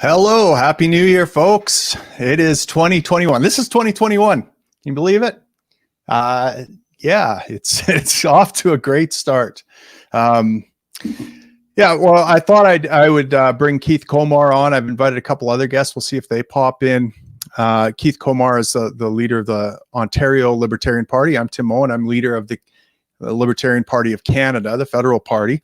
Hello, happy new year, folks. It is 2021. This is 2021. Can you believe it? Uh, yeah, it's off to a great start. Um, yeah, well, I thought I would bring Keith Komar on. I've invited a couple other guests. We'll see if they pop in. Keith Komar is the leader of the Ontario Libertarian Party. I'm Tim Moen. I'm leader of the Libertarian Party of Canada, the federal party.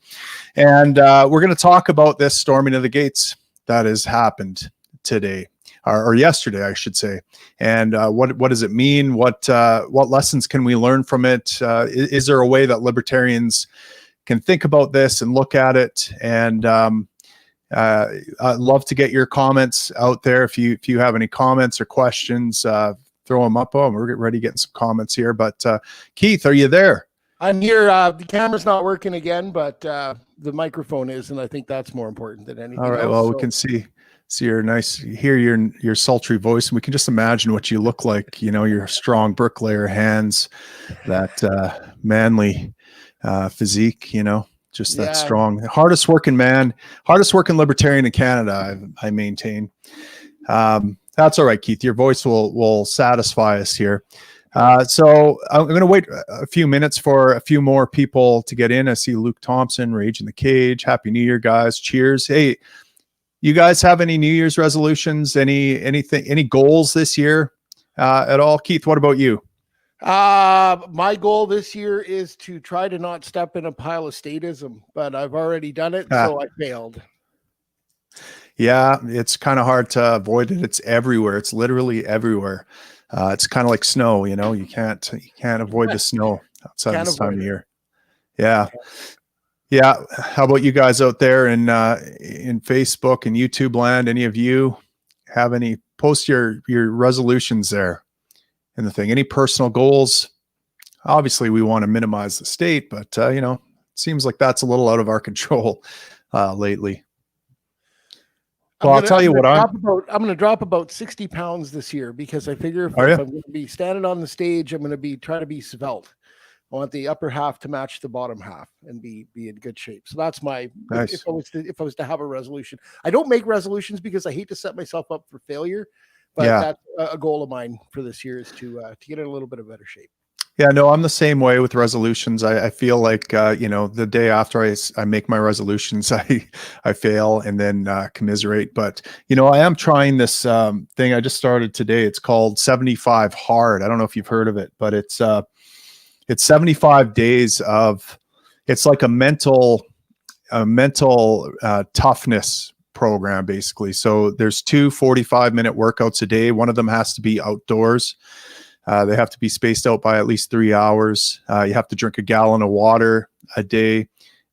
And we're going to talk about this storming of the gates that has happened today or yesterday, I should say. And what does it mean? What lessons can we learn from it? Is there a way that libertarians can think about this and look at it? And I'd love to get your comments out there. If you have any comments or questions, throw them up. Oh, we're ready to get some comments here. But Keith, are you there? I'm here. The camera's not working again, but the microphone is, and I think that's more important than anything. All right. else, Well, we can see your nice, hear your sultry voice, and we can just imagine what you look like. You know, your strong bricklayer hands, that manly physique. You know, just that strong, hardest working man, hardest working libertarian in Canada. I maintain. That's all right, Keith. Your voice will satisfy us here. So I'm going to wait a few minutes for a few more people to get in. I see Luke Thompson, Rage in the Cage. Happy New Year, guys. Cheers. Hey, you guys have any New Year's resolutions? Any goals this year at all? Keith, what about you? My goal this year is to try to not step in a pile of statism, but I've already done it, so I failed. Yeah, it's kind of hard to avoid it. It's everywhere. It's literally everywhere. It's kind of like snow, you know. You can't avoid the snow outside this time of year. Yeah. How about you guys out there in Facebook and YouTube land? Any of you have any? Post your resolutions there in the thing. Any personal goals? Obviously, we want to minimize the state, but you know, it seems like that's a little out of our control lately. Well, I'll tell you what, I'm going to drop about 60 pounds this year because I figure if I'm going to be standing on the stage, I'm going to be trying to be svelte. I want the upper half to match the bottom half and be in good shape. So that's my nice. If I was to have a resolution. I don't make resolutions because I hate to set myself up for failure, but that's a goal of mine for this year is to get in a little bit of better shape. Yeah, no, I'm the same way with resolutions. I feel like, you know, the day after I make my resolutions, I fail and then commiserate. But, you know, I am trying this thing I just started today. It's called 75 Hard. I don't know if you've heard of it, but it's 75 days of, it's like a mental toughness program, basically. So there's 2 45-minute workouts a day. One of them has to be outdoors. They have to be spaced out by at least 3 hours. You have to drink a gallon of water a day.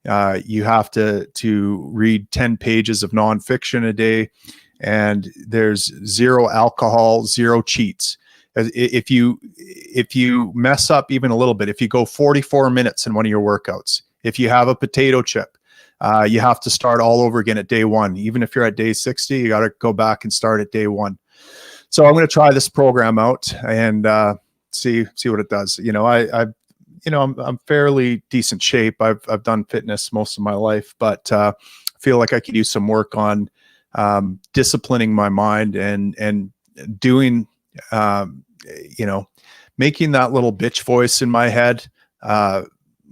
You have to read 10 pages of nonfiction a day. And there's 0 alcohol, 0 cheats. If you mess up even a little bit, if you go 44 minutes in one of your workouts, if you have a potato chip, you have to start all over again at day 1. Even if you're at day 60, you got to go back and start at day 1. So I'm going to try this program out and see what it does. You know, I'm fairly decent shape. I've done fitness most of my life, but I feel like I could use some work on disciplining my mind and doing, you know, making that little bitch voice in my head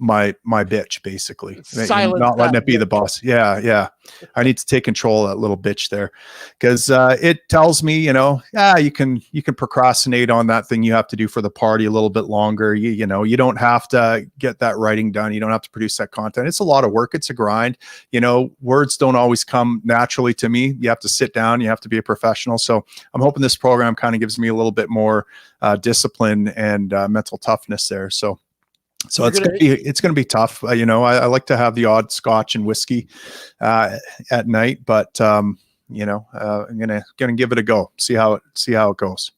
my bitch, basically. Not letting it be the boss. Yeah. I need to take control of that little bitch there, because it tells me, you know, you can procrastinate on that thing you have to do for the party a little bit longer. You know, you don't have to get that writing done. You don't have to produce that content. It's a lot of work. It's a grind. You know, words don't always come naturally to me. You have to sit down. You have to be a professional. So I'm hoping this program kind of gives me a little bit more discipline and mental toughness there. So it's going to be tough. You know, I like to have the odd scotch and whiskey at night, but you know, I'm gonna give it a go. See how it goes.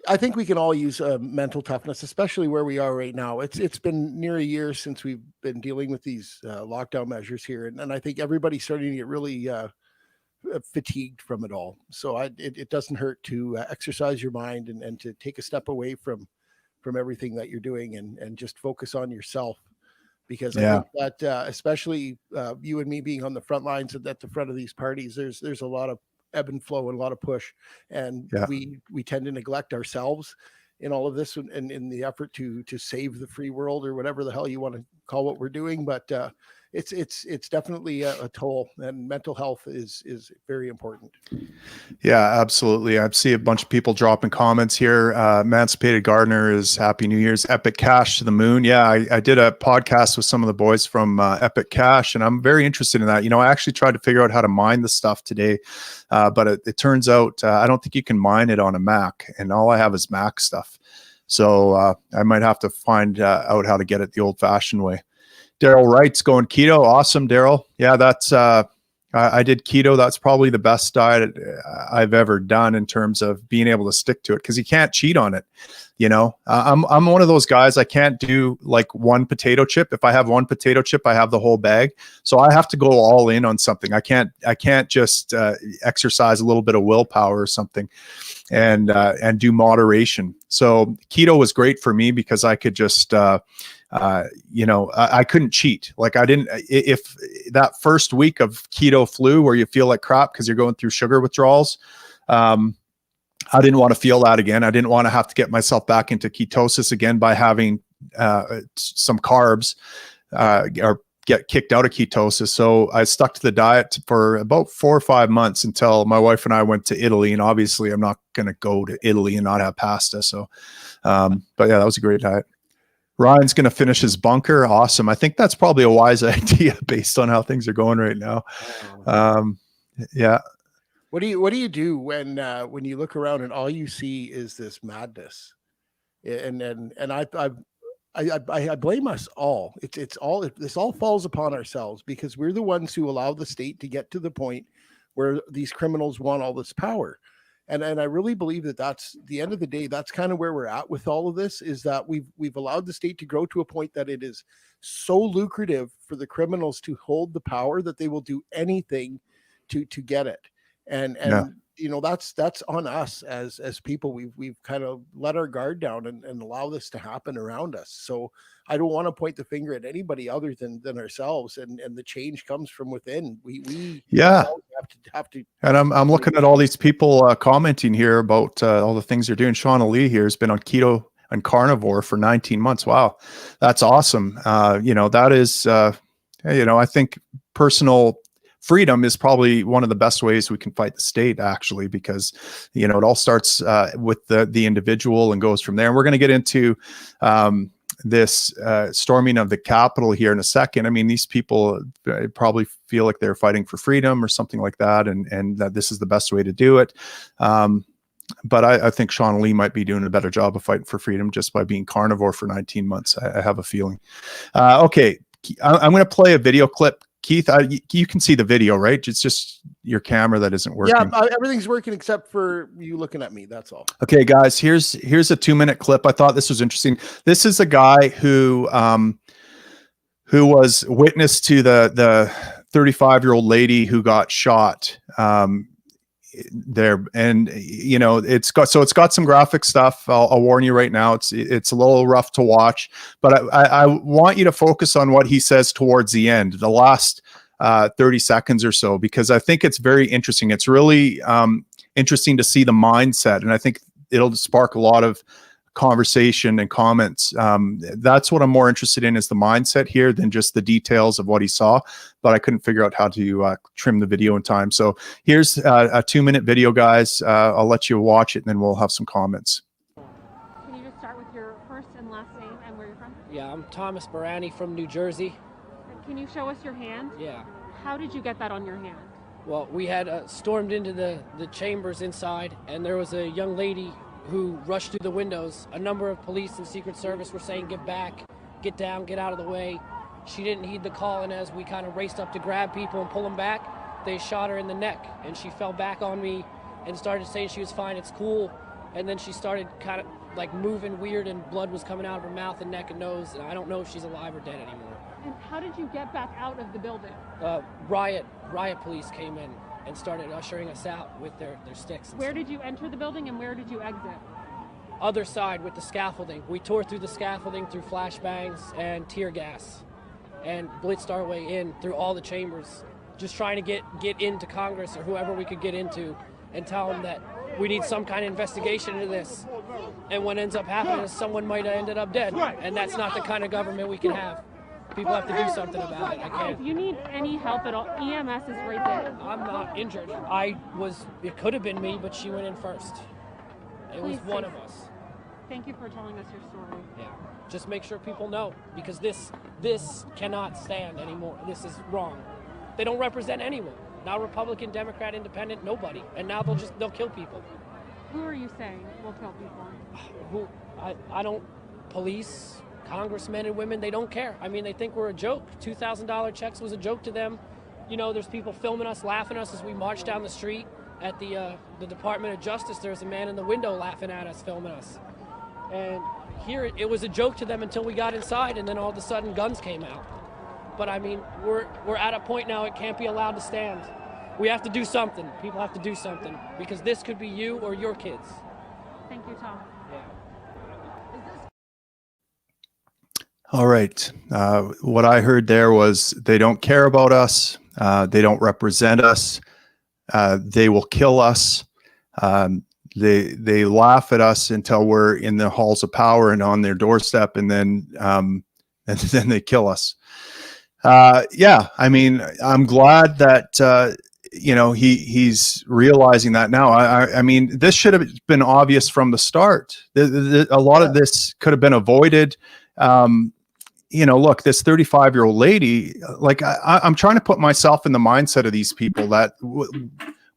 I think we can all use mental toughness, especially where we are right now. It's been near a year since we've been dealing with these lockdown measures here, and I think everybody's starting to get really fatigued from it all. So it doesn't hurt to exercise your mind and to take a step away from everything that you're doing and just focus on yourself, because I think that especially you and me being on the front lines at the front of these parties, there's a lot of ebb and flow and a lot of push, and Yeah. we tend to neglect ourselves in all of this, and in the effort to save the free world, or whatever the hell you want to call what we're doing. But it's definitely a toll, and mental health is very important. Yeah, absolutely. I see a bunch of people dropping comments here. Emancipated Gardener is Happy New Year's. Epic Cash to the moon. Yeah, I did a podcast with some of the boys from Epic Cash, and I'm very interested in that. You know, I actually tried to figure out how to mine the stuff today, but it turns out I don't think you can mine it on a Mac, and all I have is Mac stuff. So I might have to find out how to get it the old-fashioned way. Daryl Wright's going keto. Awesome, Daryl. Yeah, that's I did keto. That's probably the best diet I've ever done in terms of being able to stick to it, because you can't cheat on it. You know, I'm one of those guys. I can't do like one potato chip. If I have one potato chip, I have the whole bag. So I have to go all in on something. I can't just exercise a little bit of willpower or something, and do moderation. So keto was great for me because I could just you know, I couldn't cheat. Like I didn't, if that first week of keto flu where you feel like crap because you're going through sugar withdrawals, I didn't want to feel that again. I didn't want to have to get myself back into ketosis again by having some carbs or get kicked out of ketosis. So I stuck to the diet for about 4 or 5 months until my wife and I went to Italy. And obviously I'm not going to go to Italy and not have pasta. So, but yeah, that was a great diet. Ryan's going to finish his bunker. Awesome. I think that's probably a wise idea based on how things are going right now. Yeah. What do you do when you look around and all you see is this madness? And I blame us all. This all falls upon ourselves, because we're the ones who allow the state to get to the point where these criminals want all this power. And I really believe that that's the end of the day. That's kind of where we're at with all of this, is that we've allowed the state to grow to a point that it is so lucrative for the criminals to hold the power that they will do anything to get it. And Yeah. you know, that's on us as people. We've kind of let our guard down and allow this to happen around us. So I don't want to point the finger at anybody other than ourselves. And the change comes from within. We Yeah. have to. And I'm looking at all these people commenting here about all the things they're doing. Shauna Lee here has been on keto and carnivore for 19 months. Wow, that's awesome. You know, that is, you know, I think personal freedom is probably one of the best ways we can fight the state, actually, because, you know, it all starts with the individual and goes from there. And we're going to get into this storming of the Capitol here in a second. I mean, these people probably feel like they're fighting for freedom or something like that, and that this is the best way to do it. But I think Shauna Lee might be doing a better job of fighting for freedom just by being carnivore for 19 months. I have a feeling. Okay, I'm going to play a video clip. Keith, you can see the video, right? It's just your camera that isn't working. Yeah, everything's working except for you looking at me. That's all. Okay, guys, here's a 2-minute clip. I thought this was interesting. This is a guy who was witness to the 35-year-old lady who got shot there, and you know, it's got some graphic stuff. I'll warn you right now, it's a little rough to watch, but I want you to focus on what he says towards the end, the last 30 seconds or so, because I think it's very interesting. It's really interesting to see the mindset, and I think it'll spark a lot of conversation and comments. That's what I'm more interested in, is the mindset here than just the details of what he saw, but I couldn't figure out how to trim the video in time. So here's a 2-minute video, guys. I'll let you watch it and then we'll have some comments. Can you just start with your first and last name and where you're from? Yeah, I'm Thomas Barani from New Jersey. Can you show us your hand? Yeah. How did you get that on your hand? Well, we had stormed into the chambers inside, and there was a young lady who rushed through the windows. A number of police and Secret Service were saying, get back, get down, get out of the way. She didn't heed the call, and as we kind of raced up to grab people and pull them back, they shot her in the neck, and she fell back on me and started saying she was fine, it's cool. And then she started kind of like moving weird, and blood was coming out of her mouth and neck and nose, and I don't know if she's alive or dead anymore. And how did you get back out of the building? Riot police came in and started ushering us out with their sticks. Where did you enter the building and where did you exit? Other side with the scaffolding. We tore through the scaffolding through flashbangs and tear gas and blitzed our way in through all the chambers just trying to get into Congress or whoever we could get into and tell them that we need some kind of investigation into this. And what ends up happening is someone might have ended up dead. And that's not the kind of government we can have. People have to do something about it. I can't. If you need any help at all, EMS is right there. I'm not injured. It could have been me, but she went in first. It was one of us. Thank you for telling us your story. Yeah. Just make sure people know, because this cannot stand anymore. This is wrong. They don't represent anyone. Not Republican, Democrat, Independent, nobody. And now they'll kill people. Who are you saying will kill people? I don't, police, congressmen and women, they don't care. I mean, they think we're a joke. $2,000 checks was a joke to them. You know, there's people filming us, laughing at us as we march down the street at the Department of Justice. There's a man in the window laughing at us, filming us. And here it was a joke to them until we got inside, and then all of a sudden guns came out. But I mean, we're at a point now it can't be allowed to stand. We have to do something. People have to do something, because this could be you or your kids. Thank you, Tom. All right. What I heard there was they don't care about us. They don't represent us. They will kill us. They laugh at us until we're in the halls of power and on their doorstep, and then they kill us. Yeah, I mean, I'm glad that he's realizing that now. I mean, this should have been obvious from the start. A lot of this could have been avoided. Look, this 35-year-old lady, like I'm trying to put myself in the mindset of these people that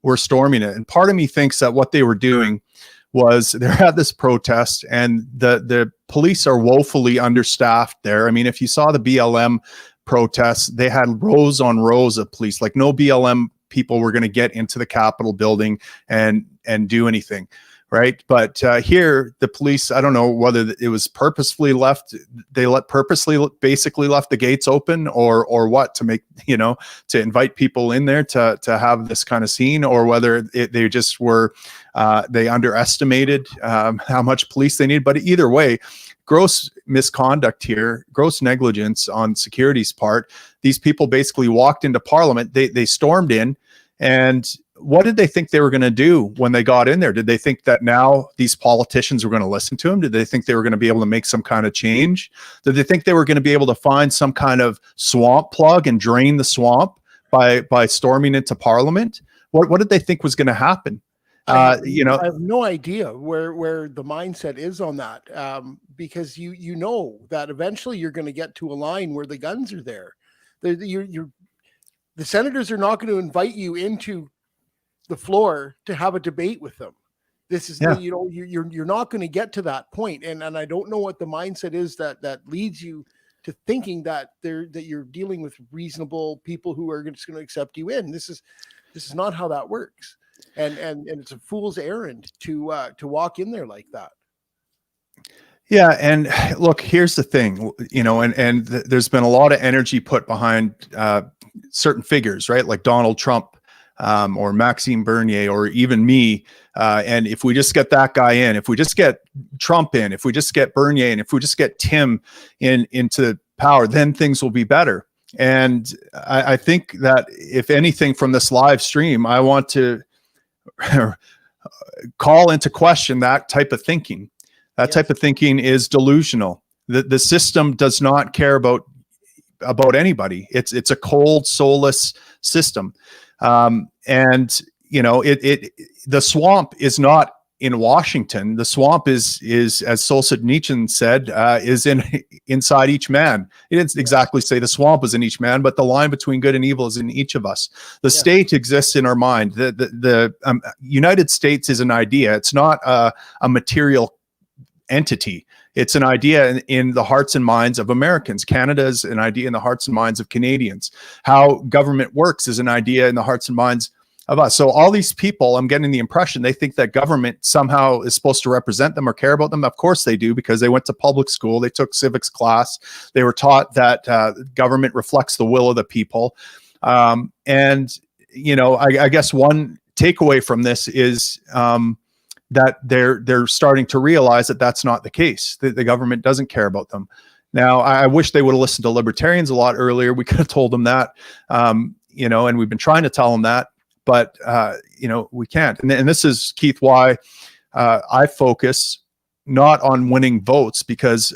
were storming it. And part of me thinks that what they were doing was they're at this protest, and the police are woefully understaffed there. I mean, if you saw the BLM protests, they had rows on rows of police. Like, no BLM people were going to get into the Capitol building and do anything. Right. But here, the police, I don't know whether it was purposefully left. They basically left the gates open or what, to make, to invite people in there to have this kind of scene, or whether they just were, they underestimated how much police they need. But either way, gross misconduct here, gross negligence on security's part. These people basically walked into Parliament. They stormed in, and what did they think they were going to do when they got in there? Did they think that now these politicians were going to listen to them? Did they think they were going to be able to make some kind of change? Did they think they were going to be able to find some kind of swamp plug and drain the swamp by storming into Parliament? What did they think was going to happen? I have no idea where the mindset is on that, because you know that eventually you're going to get to a line where the guns are there. The senators are not going to invite you into the floor to have a debate with them. This is, you're not going to get to that point. And I don't know what the mindset is that leads you to thinking that you're dealing with reasonable people who are just going to accept you in. This is not how that works. And it's a fool's errand to walk in there like that. Yeah. And look, here's the thing, and there's been a lot of energy put behind certain figures, right? Like Donald Trump, or Maxime Bernier, or even me. And if we just get that guy in, if we just get Trump in, if we just get Bernier in, if we just get Tim into power, then things will be better. And I think that if anything from this live stream, I want to call into question that type of thinking. That type of thinking is delusional. The system does not care about anybody. It's a cold, soulless system. The swamp is not in Washington. The swamp is as Solzhenitsyn said, is inside each man. He didn't exactly say the swamp was in each man, but the line between good and evil is in each of us. The state exists in our mind. The United States is an idea. It's not a material entity. It's an idea in the hearts and minds of Americans. Canada is an idea in the hearts and minds of Canadians. How government works is an idea in the hearts and minds of us. So all these people, I'm getting the impression they think that government somehow is supposed to represent them or care about them. Of course they do, because they went to public school. They took civics class. They were taught that government reflects the will of the people. I guess one takeaway from this is that they're starting to realize that that's not the case. The government doesn't care about them. Now, I wish they would have listened to libertarians a lot earlier. We could have told them that. you know, and we've been trying to tell them that, but you know, we can't. And this is, Keith, why I focus not on winning votes, because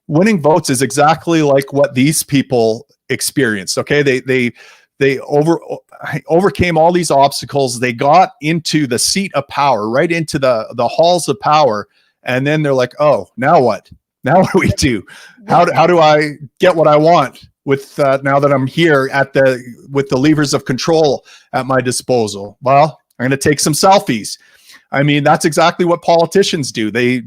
winning votes is exactly like what these people experienced. Okay, they overcame all these obstacles. They got into the seat of power, right into the halls of power, and then they're like, oh, now what? Now what do we do? How do I get what I want with now that I'm here with the levers of control at my disposal? Well, I'm going to take some selfies. I mean, that's exactly what politicians do. They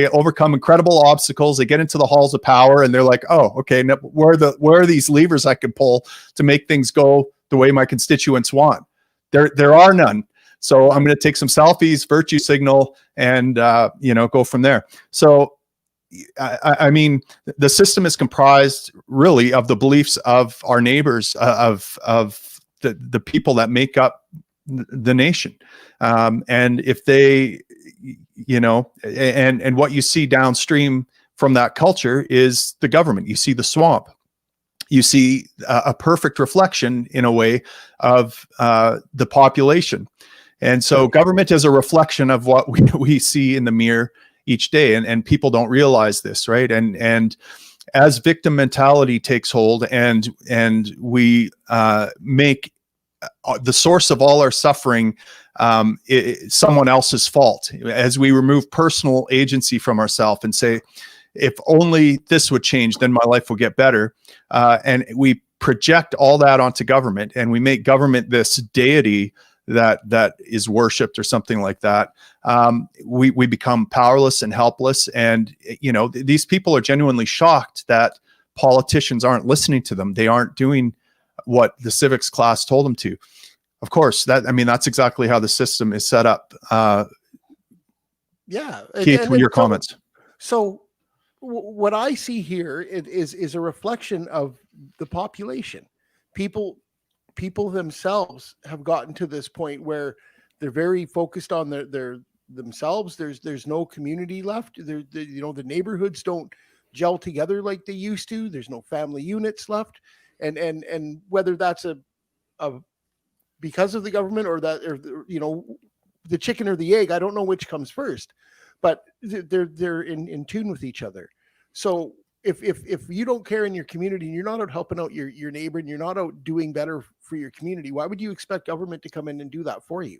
overcome incredible obstacles. They get into the halls of power, and they're like, oh, okay, where are these levers I can pull to make things go the way my constituents want? There are none. So I'm going to take some selfies, virtue signal, and you know, go from there. So I mean, the system is comprised really of the beliefs of our neighbors, of the people that make up the nation. And if they, you know, and what you see downstream from that culture is the government. You see the swamp. You see a perfect reflection, in a way, of the population. And so government is a reflection of what we see in the mirror each day. And people don't realize this, right? And as victim mentality takes hold, and we make the source of all our suffering someone else's fault, as we remove personal agency from ourselves and say, if only this would change, then my life will get better. And we project all that onto government, and we make government this deity that is worshipped or something like that. We become powerless and helpless. And, you know, these people are genuinely shocked that politicians aren't listening to them. They aren't doing what the civics class told them to. Of course, that's exactly how the system is set up. Yeah. Keith, your comments. So what I see here is a reflection of the population. People themselves have gotten to this point where they're very focused on their themselves. There's no community left. The neighborhoods don't gel together like they used to. There's no family units left. And whether that's a because of the government or the chicken or the egg, I don't know which comes first, but they're in tune with each other. So if you don't care in your community and you're not out helping out your neighbor and you're not out doing better for your community, why would you expect government to come in and do that for you?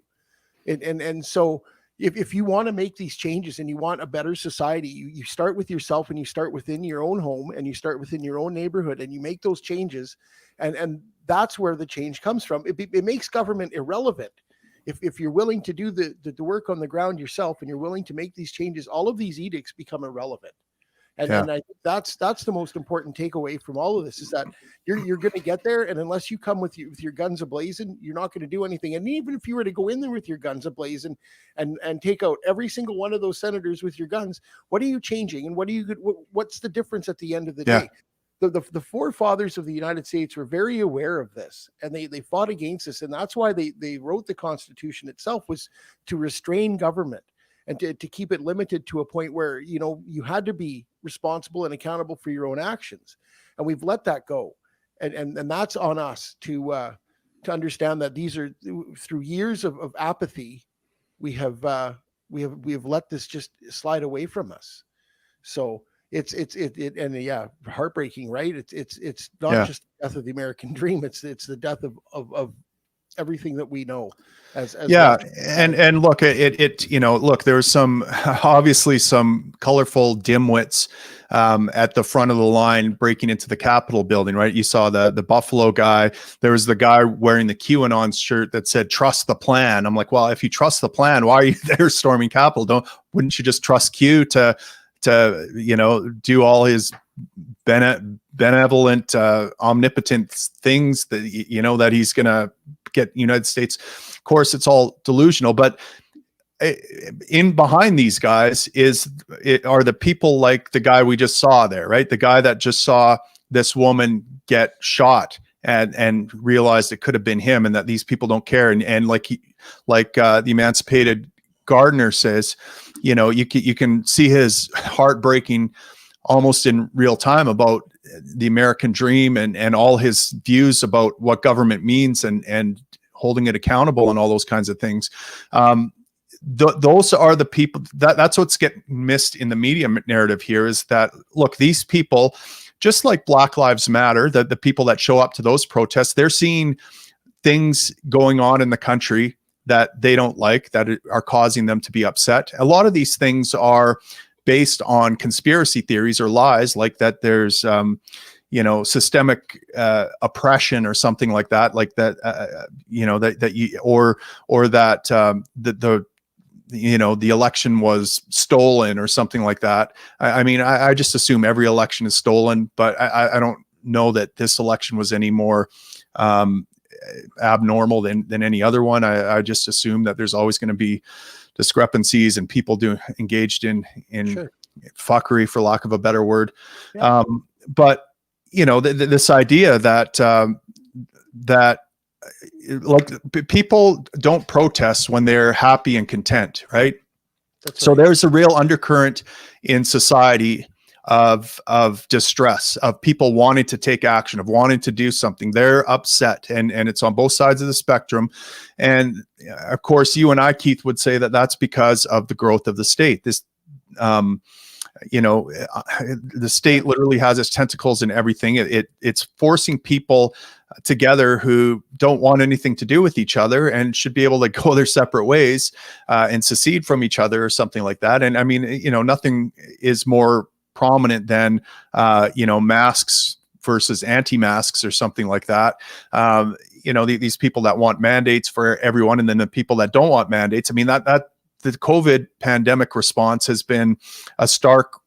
And so if you want to make these changes and you want a better society, you start with yourself, and you start within your own home, and you start within your own neighborhood, and you make those changes. And that's where the change comes from. It makes government irrelevant. If you're willing to do the work on the ground yourself, and you're willing to make these changes, all of these edicts become irrelevant. And I think that's the most important takeaway from all of this, is that you're going to get there, and unless you come with your guns ablazing, you're not going to do anything. And even if you were to go in there with your guns ablazing and take out every single one of those senators with your guns, what are you changing? And what's the difference at the end of the day? The forefathers of the United States were very aware of this, and they fought against this, and that's why they wrote the Constitution itself, was to restrain government and to keep it limited to a point where you had to be responsible and accountable for your own actions. And we've let that go, and that's on us to understand that these are through years of apathy, we have let this just slide away from us. So it's heartbreaking, right? It's not just the death of the American dream. It's the death of everything that we know. And look, look, there was obviously some colorful dimwits at the front of the line breaking into the Capitol building, right? You saw the Buffalo guy. There was the guy wearing the QAnon shirt that said "Trust the plan." I'm like, well, if you trust the plan, why are you there storming Capitol? Wouldn't you just trust Q to do all his benevolent, omnipotent things that that he's going to get United States? Of course, it's all delusional, but in behind these guys are the people like the guy we just saw there, right? The guy that just saw this woman get shot and realized it could have been him, and that these people don't care. And like the Emancipated Gardner says, you can see his heart breaking almost in real time about the American dream and all his views about what government means and holding it accountable and all those kinds of things. Those are the people that's what's getting missed in the media narrative here, is that, look, these people, just like Black Lives Matter, the people that show up to those protests, they're seeing things going on in the country that they don't like, that are causing them to be upset. A lot of these things are based on conspiracy theories or lies, like that there's systemic oppression or something like that, the election was stolen or something like that. I just assume every election is stolen, but I don't know that this election was any more abnormal than any other one. I just assume that there's always going to be discrepancies and people engaged in Sure. fuckery, for lack of a better word. Yeah. But this idea that people don't protest when they're happy and content, right? So there's a real undercurrent in society of distress, of people wanting to take action, of wanting to do something. They're upset, and it's on both sides of the spectrum. And of course, you and I, Keith, would say that that's because of the growth of the state. The state literally has its tentacles in everything. It's forcing people together who don't want anything to do with each other and should be able to go their separate ways and secede from each other or something like that. And nothing is more prominent than masks versus anti-masks or something like that. These people that want mandates for everyone, and then the people that don't want mandates. That the COVID pandemic response has been a stark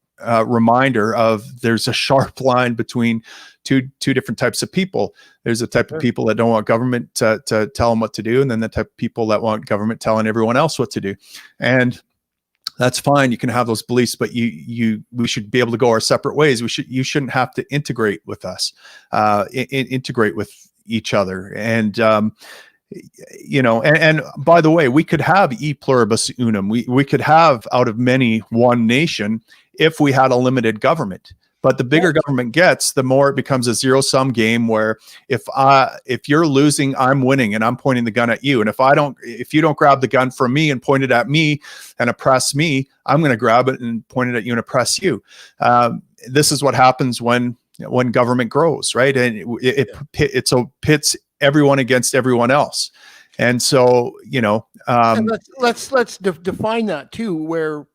reminder of there's a sharp line between two different types of people. There's a type of people that don't want government to tell them what to do, and then the type of people that want government telling everyone else what to do. And that's fine. You can have those beliefs, but we should be able to go our separate ways. You shouldn't have to integrate with us, integrate with each other. And and by the way, we could have e pluribus unum. We could have out of many one nation if we had a limited government. But the bigger government gets, the more it becomes a zero-sum game, where if you're losing, I'm winning, and I'm pointing the gun at you. And if you don't grab the gun from me and point it at me and oppress me, I'm going to grab it and point it at you and oppress you. This is what happens when government grows, right? And it pits everyone against everyone else. And so, and let's define that too, where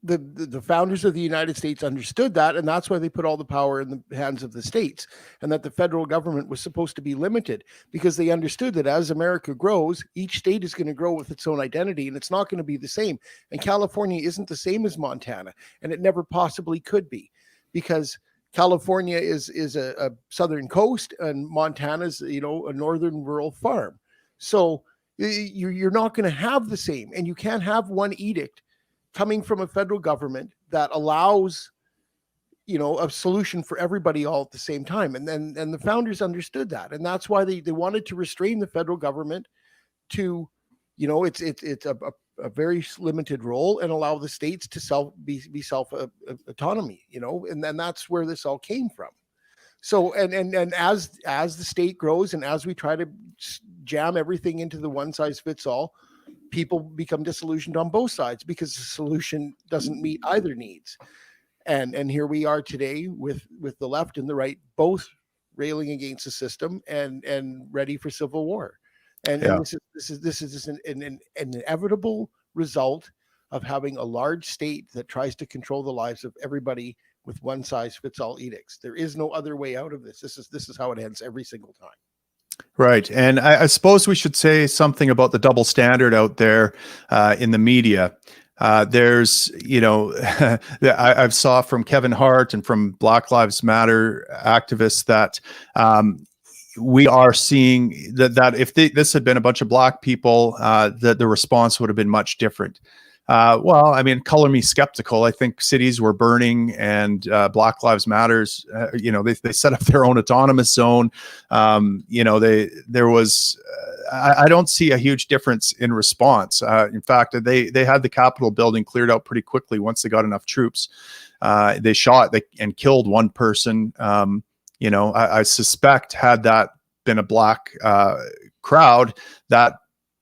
the founders of the United States understood that, and that's why they put all the power in the hands of the states, and that the federal government was supposed to be limited, because they understood that as America grows, each state is going to grow with its own identity, and it's not going to be the same. And California isn't the same as Montana, and it never possibly could be, because California is a southern coast, and Montana's a northern rural farm. So you're not going to have the same, and you can't have one edict coming from a federal government that allows a solution for everybody all at the same time. And the founders understood that, and that's why they wanted to restrain the federal government to it's a very limited role, and allow the states to be self autonomy, and then that's where this all came from. So and as the state grows, and as we try to jam everything into the one size fits all, people become disillusioned on both sides, because the solution doesn't meet either needs. And here we are today with the left and the right both railing against the system and ready for civil war. And this is an inevitable result of having a large state that tries to control the lives of everybody with one size fits all edicts. There is no other way out of this. This is how it ends every single time. Right. And I suppose we should say something about the double standard out there in the media. There's, I've saw from Kevin Hart and from Black Lives Matter activists that we are seeing that if this had been a bunch of black people, that the response would have been much different. Well, I mean, color me skeptical. I think cities were burning, and Black Lives Matters. They set up their own autonomous zone. There was. I don't see a huge difference in response. In fact, they had the Capitol building cleared out pretty quickly once they got enough troops. They shot and killed one person. I suspect had that been a black crowd, that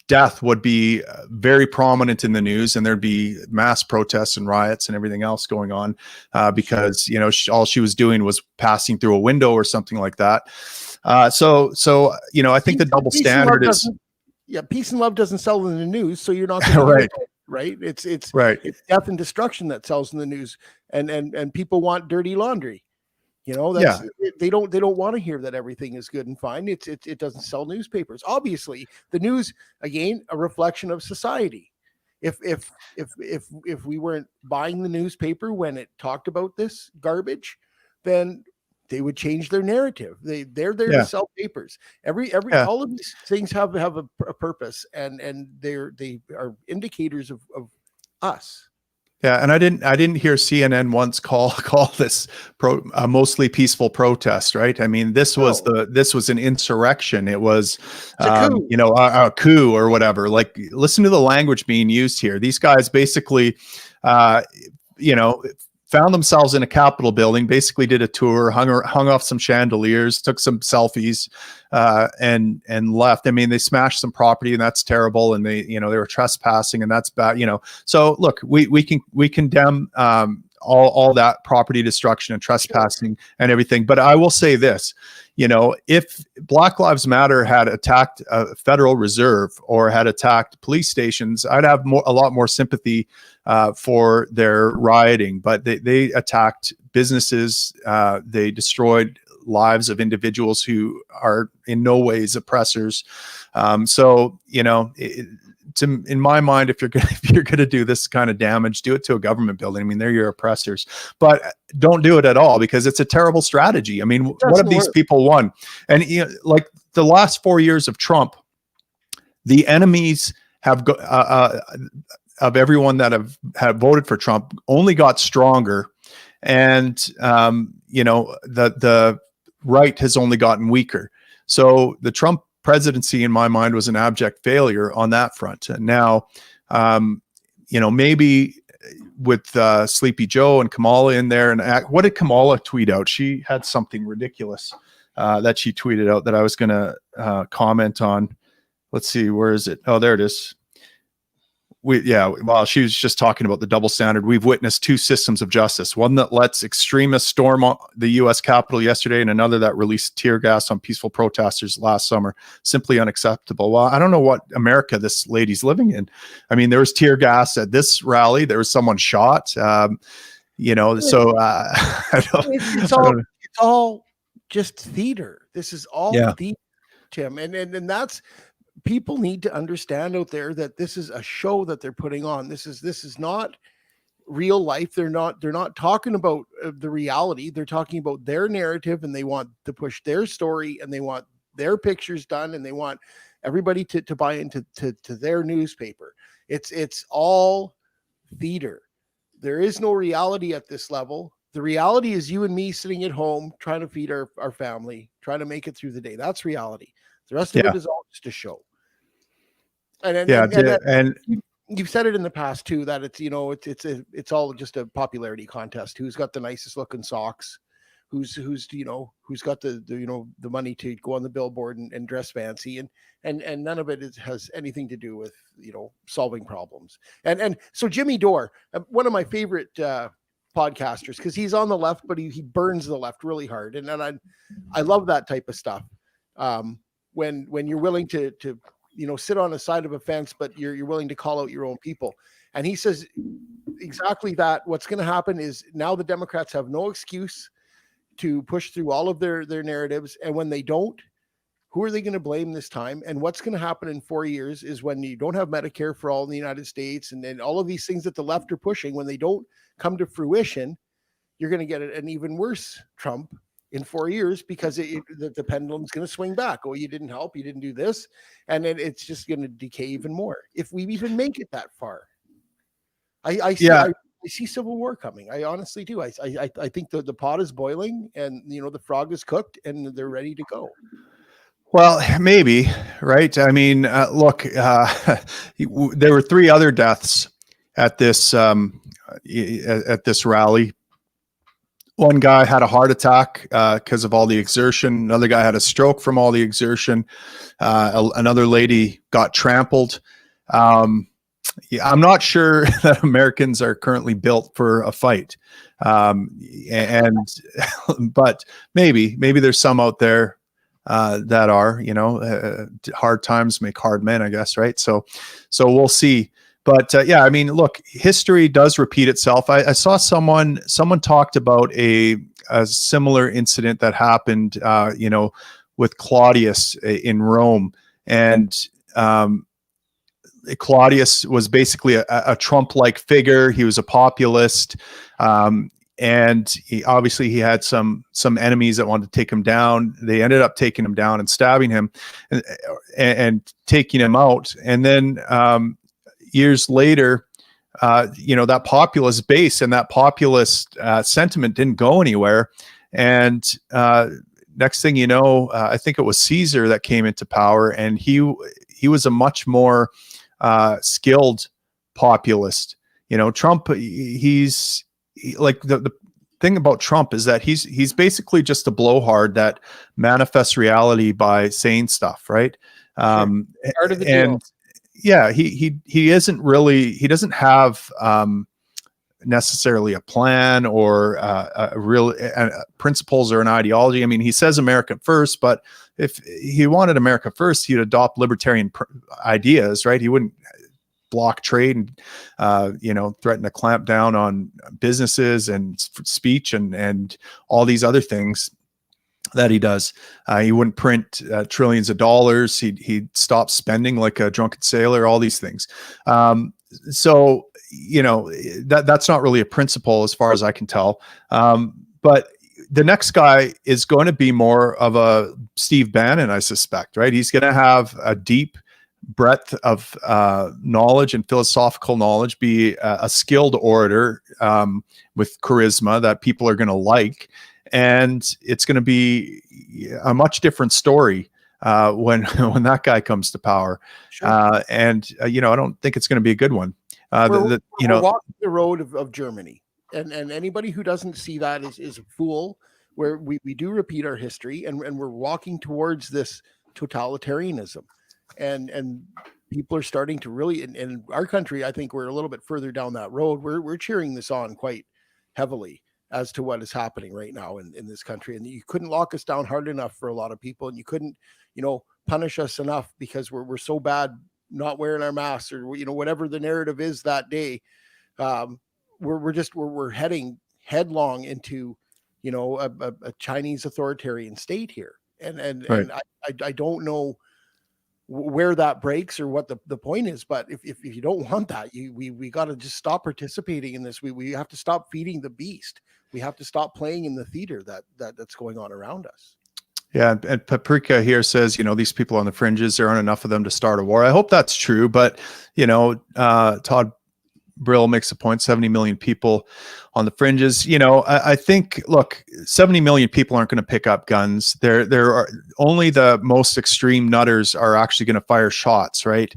death would be very prominent in the news, and there'd be mass protests and riots and everything else going on because all she was doing was passing through a window or something like that. So I think the double standard is peace and love doesn't sell in the news, so you're not right. Right? It's right. It's death and destruction that sells in the news, and people want dirty laundry. They don't want to hear that everything is good and fine. It doesn't sell newspapers. Obviously, the news, again, a reflection of society. If we weren't buying the newspaper when it talked about this garbage, then they would change their narrative. They're there to sell papers. All of these things have a purpose, and they are indicators of us. Yeah, and I didn't hear CNN once call this a mostly peaceful protest, right? I mean, this was an insurrection. It was a coup or whatever. Like, listen to the language being used here. These guys basically found themselves in a Capitol building, basically did a tour, hung off some chandeliers, took some selfies, and left. I mean, they smashed some property, and that's terrible. And they were trespassing, and that's bad. So look, we condemn all that property destruction and trespassing and everything. But I will say this, if Black Lives Matter had attacked a Federal Reserve or had attacked police stations, I'd have a lot more sympathy for their rioting. But they attacked businesses. They destroyed lives of individuals who are in no ways oppressors. In my mind, if you're going to do this kind of damage, do it to a government building. I mean, they're your oppressors, but don't do it at all, because it's a terrible strategy. I mean, what have these people won? And like the last 4 years of Trump, the enemies of everyone that have voted for Trump only got stronger, and the right has only gotten weaker. So the Trump presidency, in my mind, was an abject failure on that front. And now, maybe with Sleepy Joe and Kamala in there, and what did Kamala tweet out? She had something ridiculous that she tweeted out that I was going to comment on. Let's see, where is it? Oh, there it is. She was just talking about the double standard. We've witnessed two systems of justice, one that lets extremists storm the U.S. Capitol yesterday, and another that released tear gas on peaceful protesters last summer. Simply unacceptable. Well, I don't know what America this lady's living in. I mean, there was tear gas at this rally. There was someone shot. It's all just theater. This is all theater, Tim, and that's. People need to understand out there that this is a show that they're putting on. This is not real life. They're not talking about the reality. They're talking about their narrative, and they want to push their story, and they want their pictures done, and they want everybody to buy into their newspaper. It's all theater. There is no reality at this level. The reality is you and me sitting at home trying to feed our family, trying to make it through the day. That's reality. The rest of it is all just a show. And you've said it in the past too, that it's all just a popularity contest. Who's got the nicest looking socks? Who's got the money to go on the billboard and dress fancy, and none of it has anything to do with solving problems. And so Jimmy Dore, one of my favorite podcasters, because he's on the left, but he burns the left really hard, and I love that type of stuff. When you're willing to sit on the side of a fence, but you're willing to call out your own people. And he says exactly that. What's going to happen is now the Democrats have no excuse to push through all of their narratives. And when they don't, who are they going to blame this time? And what's going to happen in 4 years is when you don't have Medicare for all in the United States, and then all of these things that the left are pushing, when they don't come to fruition, you're going to get an even worse Trump in 4 years, because the pendulum's going to swing back. Oh, you didn't help, you didn't do this, and then it's just going to decay even more if we even make it that far. Yeah. I see civil war coming. I honestly do. I think the pot is boiling, and the frog is cooked, and they're ready to go. Well, maybe, right? I mean, look, there were 3 other deaths at this rally. One guy had a heart attack because of all the exertion. Another guy had a stroke from all the exertion. Another lady got trampled. Yeah, I'm not sure that Americans are currently built for a fight. And but maybe there's some out there that are, hard times make hard men, I guess, right? So we'll see. But yeah, I mean, look, history does repeat itself. I saw someone talked about a similar incident that happened, with Claudius in Rome, and Claudius was basically a Trump-like figure. He was a populist, and he had some enemies that wanted to take him down. They ended up taking him down and stabbing him, and taking him out. And then years later, that populist base and that populist sentiment didn't go anywhere. And next thing you know, I think it was Caesar that came into power, and he was a much more skilled populist. Trump, he's like the thing about Trump is that he's basically just a blowhard that manifests reality by saying stuff, right? Part of the deal. Yeah, he isn't really, he doesn't have necessarily a plan or a real principles or an ideology. I mean, he says America first, but if he wanted America first, he'd adopt libertarian ideas, right? He wouldn't block trade and threaten to clamp down on businesses and speech and all these other things that he does. He wouldn't print trillions of dollars. He'd stop spending like a drunken sailor, all these things. So that's not really a principle as far as I can tell. But the next guy is going to be more of a Steve Bannon, I suspect, right? He's going to have a deep breadth of knowledge and philosophical knowledge, be a skilled orator with charisma that people are going to like. And it's going to be a much different story when that guy comes to power. Sure. I don't think it's going to be a good one. We're walking the road of Germany, and anybody who doesn't see that is a fool. Where we do repeat our history, and we're walking towards this totalitarianism, and people are starting to really, in our country, I think we're a little bit further down that road. We're cheering this on quite heavily as to what is happening right now in this country. And you couldn't lock us down hard enough for a lot of people, and you couldn't, punish us enough because we're so bad not wearing our masks, or whatever the narrative is that day. We're heading headlong into a Chinese authoritarian state here, and Right. and I don't know where that breaks or what the point is, but if you don't want that, we got to just stop participating in this. We have to stop feeding the beast. We have to stop playing in the theater that's going on around us. Yeah, and Paprika here says, these people on the fringes, there aren't enough of them to start a war. I hope that's true, but Todd Brill makes a point, 70 million people on the fringes. I think, look, 70 million people aren't going to pick up guns. There are only the most extreme nutters are actually going to fire shots, right?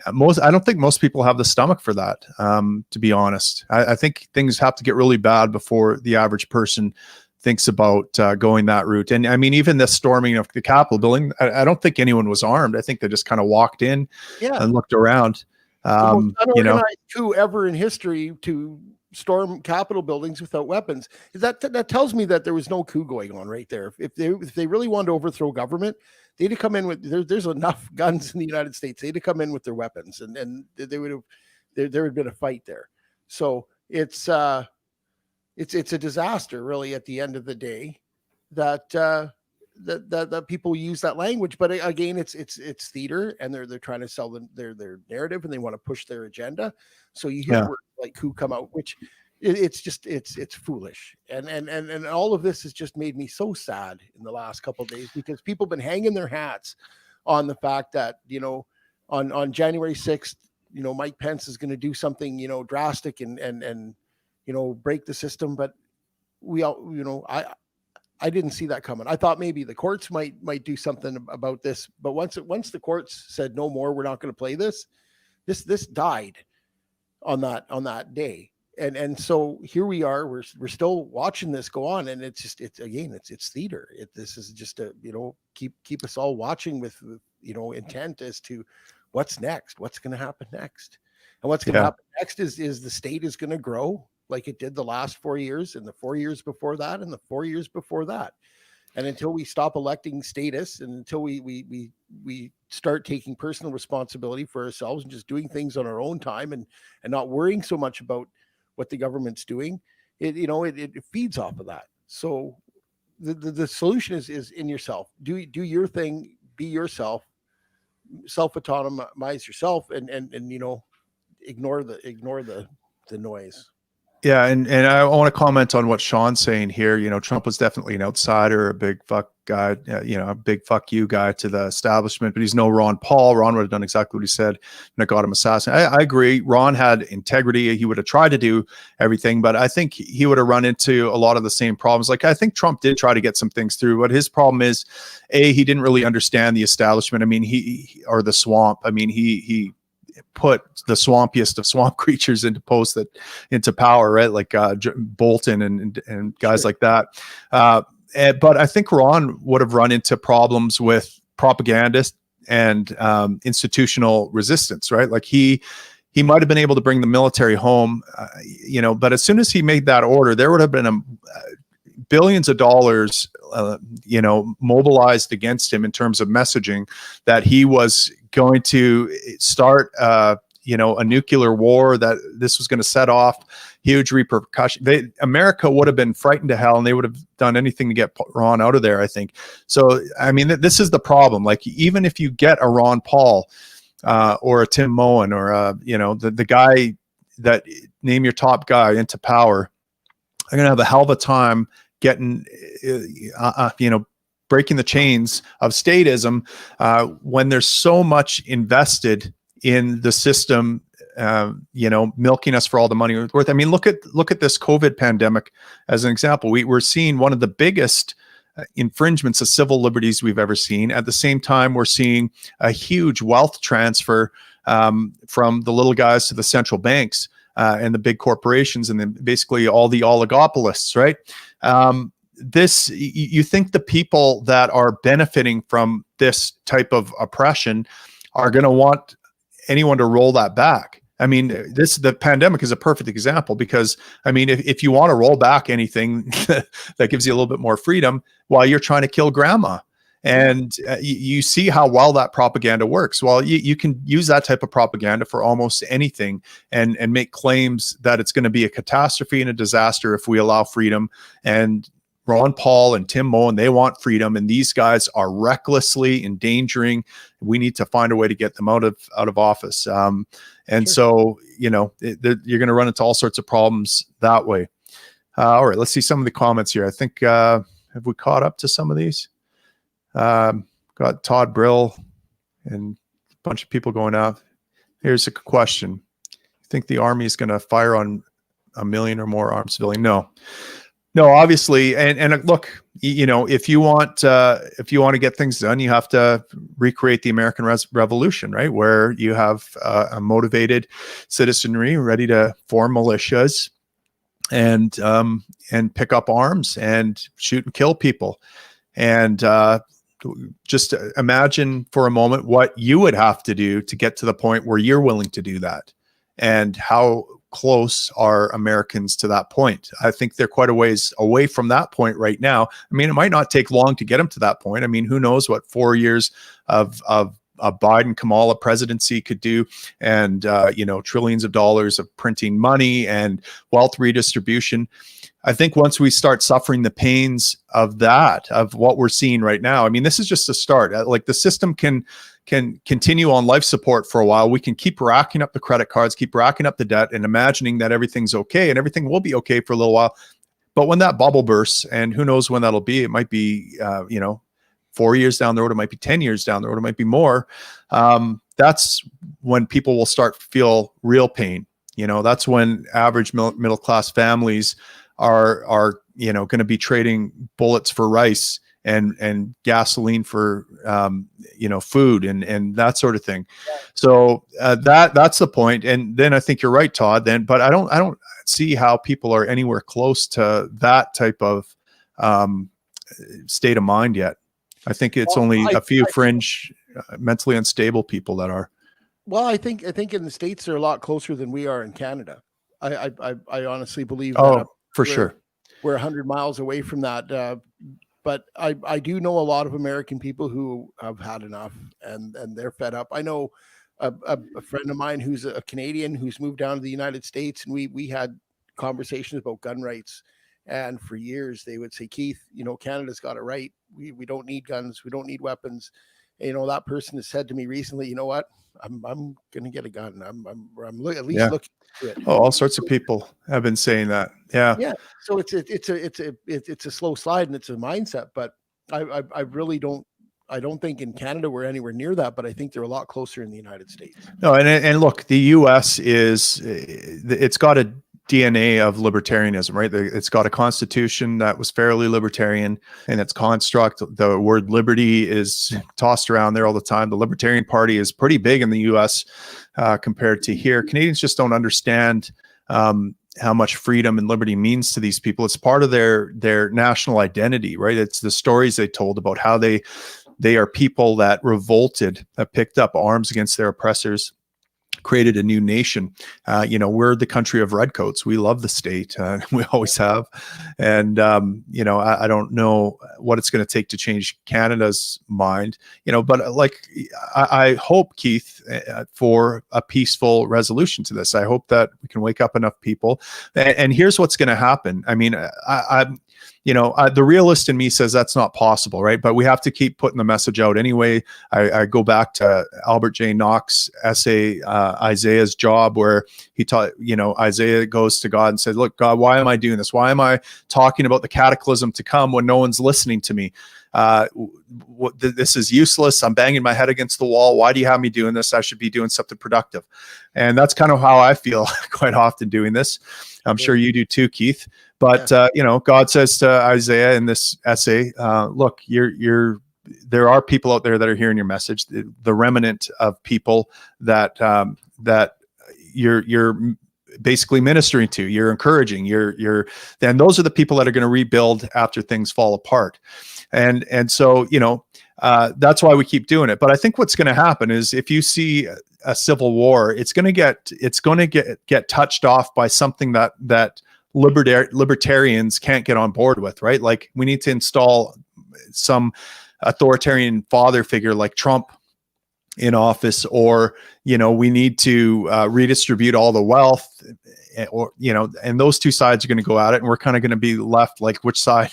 I don't think most people have the stomach for that, to be honest. I think things have to get really bad before the average person thinks about going that route. And I mean, even the storming of the Capitol building, I don't think anyone was armed. I think they just kind of walked in and looked around. The most unorganized coup ever in history to storm Capitol buildings without weapons. That tells me that there was no coup going on right there. If they really wanted to overthrow government, they'd have come in with there's enough guns in the United States. They'd have come in with their weapons, and they would have there had been a fight there. So it's a disaster, really, at the end of the day, that that people use that language. But again, it's theater, and they're trying to sell their narrative, and they want to push their agenda. So you hear words like coup come out, which it's foolish. And all of this has just made me so sad in the last couple of days, because people have been hanging their hats on the fact that, on January 6th, Mike Pence is going to do something, drastic and break the system. But we all, I didn't see that coming. I thought maybe the courts might do something about this, but once the courts said no more, we're not going to play this died on that day. And so here we are, we're still watching this go on, and it's theater. This is just a, keep us all watching with intent as to what's next, what's going to happen next. And what's going to happen next is the state is going to grow like it did the last 4 years, and the 4 years before that, and the 4 years before that. And until we stop electing statists, and until we start taking personal responsibility for ourselves and just doing things on our own time, and not worrying so much about what the government's doing, it feeds off of that. So the solution is in yourself. Do your thing, be yourself, self-autonomize yourself, and ignore the noise. Yeah, and I want to comment on what Sean's saying here. Trump was definitely an outsider, a big fuck guy, a big fuck you guy to the establishment, but he's no Ron Paul. Ron would have done exactly what he said, and it got him assassinated. I agree. Ron had integrity. He would have tried to do everything, but I think he would have run into a lot of the same problems. Like, I think Trump did try to get some things through, but his problem is, he didn't really understand the establishment. I mean, or the swamp. I mean, he put the swampiest of swamp creatures into power, right? Like Bolton and guys like that. But I think Ron would have run into problems with propagandists and institutional resistance, right? Like he might have been able to bring the military home, but as soon as he made that order, there would have been billions of dollars, mobilized against him in terms of messaging that he was going to start, a nuclear war, that this was going to set off huge repercussions. America would have been frightened to hell, and they would have done anything to get Ron out of there, I think. So, I mean, this is the problem. Like, even if you get a Ron Paul or a Tim Moen or, the guy that, name your top guy, into power, I'm going to have a hell of a time getting, breaking the chains of statism when there's so much invested in the system, milking us for all the money it's worth. I mean, look at this COVID pandemic as an example. We're seeing one of the biggest infringements of civil liberties we've ever seen. At the same time, we're seeing a huge wealth transfer from the little guys to the central banks and the big corporations, and then basically all the oligopolists, right? You think the people that are benefiting from this type of oppression are going to want anyone to roll that back? I mean, the pandemic is a perfect example, because, I mean, if you want to roll back anything that gives you a little bit more freedom while you're trying to kill grandma, and you see how well that propaganda works. Well, you can use that type of propaganda for almost anything, and make claims that it's going to be a catastrophe and a disaster if we allow freedom. And Ron Paul and Tim Moen, they want freedom, and these guys are recklessly endangering. We need to find a way to get them out of office. So, you're going to run into all sorts of problems that way. All right, let's see some of the comments here. I think, have we caught up to some of these? Got Todd Brill and a bunch of people going out. Here's a question. You think the Army is going to fire on 1 million or more armed civilians? No, obviously. And look, if you want to get things done, you have to recreate the American Revolution, right? Where you have a motivated citizenry ready to form militias and pick up arms and shoot and kill people. And just imagine for a moment what you would have to do to get to the point where you're willing to do that, and how close are Americans to that point. I think they're quite a ways away from that point right now. I mean, it might not take long to get them to that point. I mean, who knows what 4 years of a Biden-Kamala presidency could do, and trillions of dollars of printing money and wealth redistribution. I think once we start suffering the pains of that, of what we're seeing right now, I mean, this is just a start. Like, the system can continue on life support for a while. We can keep racking up the credit cards, keep racking up the debt, and imagining that everything's okay, and everything will be okay for a little while. But when that bubble bursts, and who knows when that'll be, it might be, 4 years down the road, it might be 10 years down the road, it might be more. that's when people will start to feel real pain. That's when average middle class families are going to be trading bullets for rice and gasoline for food and that sort of thing. So that's the point. And then I think you're right, Todd. But I don't see how people are anywhere close to that type of state of mind yet. I think it's only a few fringe, mentally unstable people that are. Well, I think in the States they're a lot closer than we are in Canada. I honestly believe that. Oh, for sure. We're 100 miles away from that. But I do know a lot of American people who have had enough and they're fed up. I know a friend of mine who's a Canadian who's moved down to the United States, and we had conversations about gun rights. And for years they would say, Keith, Canada's got it right. We don't need guns. We don't need weapons. And, that person has said to me recently, you know what? I'm going to get a gun. I'm at least looking to it. Oh, all sorts of people have been saying that. Yeah. Yeah. So it's a slow slide and it's a mindset, but I really don't think in Canada we're anywhere near that, but I think they're a lot closer in the United States. No. And look, the US it's got a DNA of libertarianism, right? It's got a constitution that was fairly libertarian, and its construct, the word liberty is tossed around there all the time. The Libertarian Party is pretty big in the US compared to here. Canadians just don't understand how much freedom and liberty means to these people. It's part of their national identity, right? It's the stories they told about how they are people that revolted, that picked up arms against their oppressors, created a new nation. We're the country of redcoats. We love the state. We always have. And, I don't know what it's going to take to change Canada's mind, but I hope, Keith, for a peaceful resolution to this. I hope that we can wake up enough people. And here's what's going to happen. I mean, the realist in me says that's not possible, right? But we have to keep putting the message out anyway. I go back to Albert J. Nock's essay, Isaiah's Job, where he taught, Isaiah goes to God and said, look, God, why am I doing this? Why am I talking about the cataclysm to come when no one's listening to me? This is useless. I'm banging my head against the wall. Why do you have me doing this? I should be doing something productive. And that's kind of how I feel quite often doing this. I'm sure you do too, Keith. But, God says to Isaiah in this essay, look, there are people out there that are hearing your message, the remnant of people that you're basically ministering to, you're encouraging, then those are the people that are going to rebuild after things fall apart. And so, that's why we keep doing it. But I think what's going to happen is if you see a civil war, it's going to get touched off by something that libertarians can't get on board with, right? Like we need to install some authoritarian father figure like Trump in office, or we need to redistribute all the wealth, and those two sides are going to go at it, and we're kind of going to be left like which side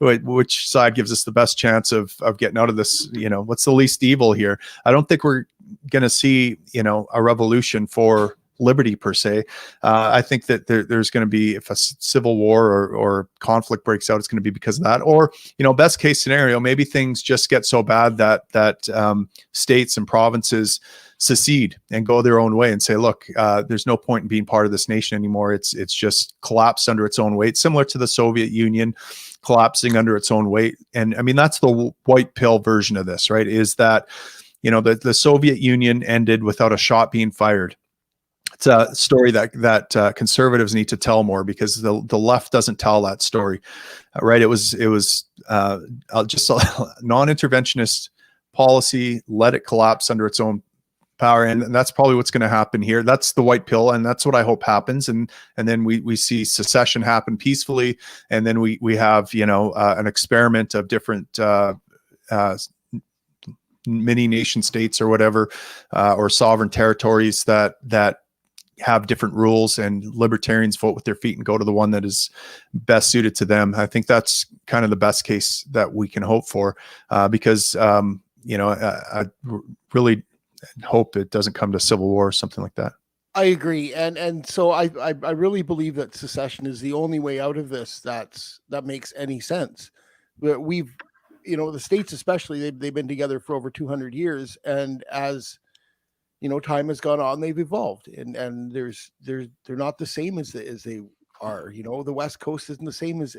gives us the best chance of getting out of this. What's the least evil here? I don't think we're going to see a revolution for liberty per se. I think that there's going to be, if a civil war or conflict breaks out, it's going to be because of that. Or, best case scenario, maybe things just get so bad that states and provinces secede and go their own way and say, look, there's no point in being part of this nation anymore. It's just collapsed under its own weight, similar to the Soviet Union collapsing under its own weight. And I mean, that's the white pill version of this, right? Is that, the Soviet Union ended without a shot being fired. It's a story that conservatives need to tell more, because the left doesn't tell that story, right? It was just a non-interventionist policy, let it collapse under its own power, and that's probably what's going to happen here. That's the white pill, and that's what I hope happens. And then we see secession happen peacefully, and then we have an experiment of different mini nation states or whatever, or sovereign territories that have different rules, and libertarians vote with their feet and go to the one that is best suited to them. I think that's kind of the best case that we can hope for, because I really hope it doesn't come to civil war or something like that. I agree, and so I really believe that secession is the only way out of this that makes any sense. But the states especially, they've been together for over 200 years, and as time has gone on, they've evolved, and they're not the same as they are. The West Coast isn't the same as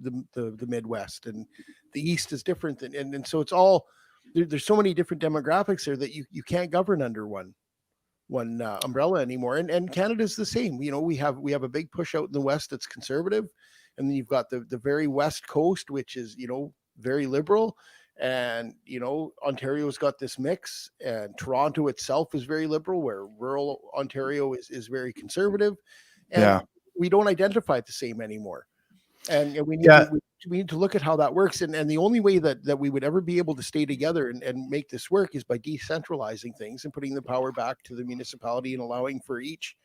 the Midwest, and the East is different, and so it's all there's so many different demographics there that you can't govern under one umbrella anymore. And Canada's the same. We have a big push out in the West that's conservative, and then you've got the very West Coast, which is very liberal. And Ontario's got this mix, and Toronto itself is very liberal, where rural Ontario is very conservative, and we don't identify the same anymore. And we need to look at how that works. And the only way that we would ever be able to stay together and make this work is by decentralizing things and putting the power back to the municipality and allowing for each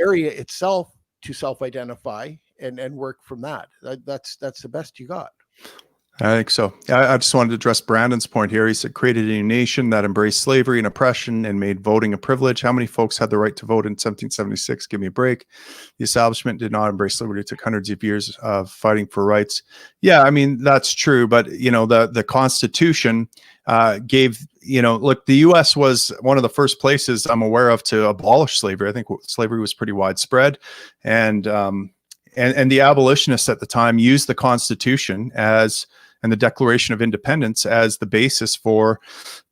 area itself to self-identify and work from that. That's the best you got. I think so. I just wanted to address Brandon's point here. He said, created a new nation that embraced slavery and oppression and made voting a privilege. How many folks had the right to vote in 1776? Give me a break. The establishment did not embrace liberty. It took hundreds of years of fighting for rights. Yeah, I mean, that's true. But, the Constitution gave, look, the U.S. was one of the first places I'm aware of to abolish slavery. I think slavery was pretty widespread. And the abolitionists at the time used the Constitution and the Declaration of Independence as the basis for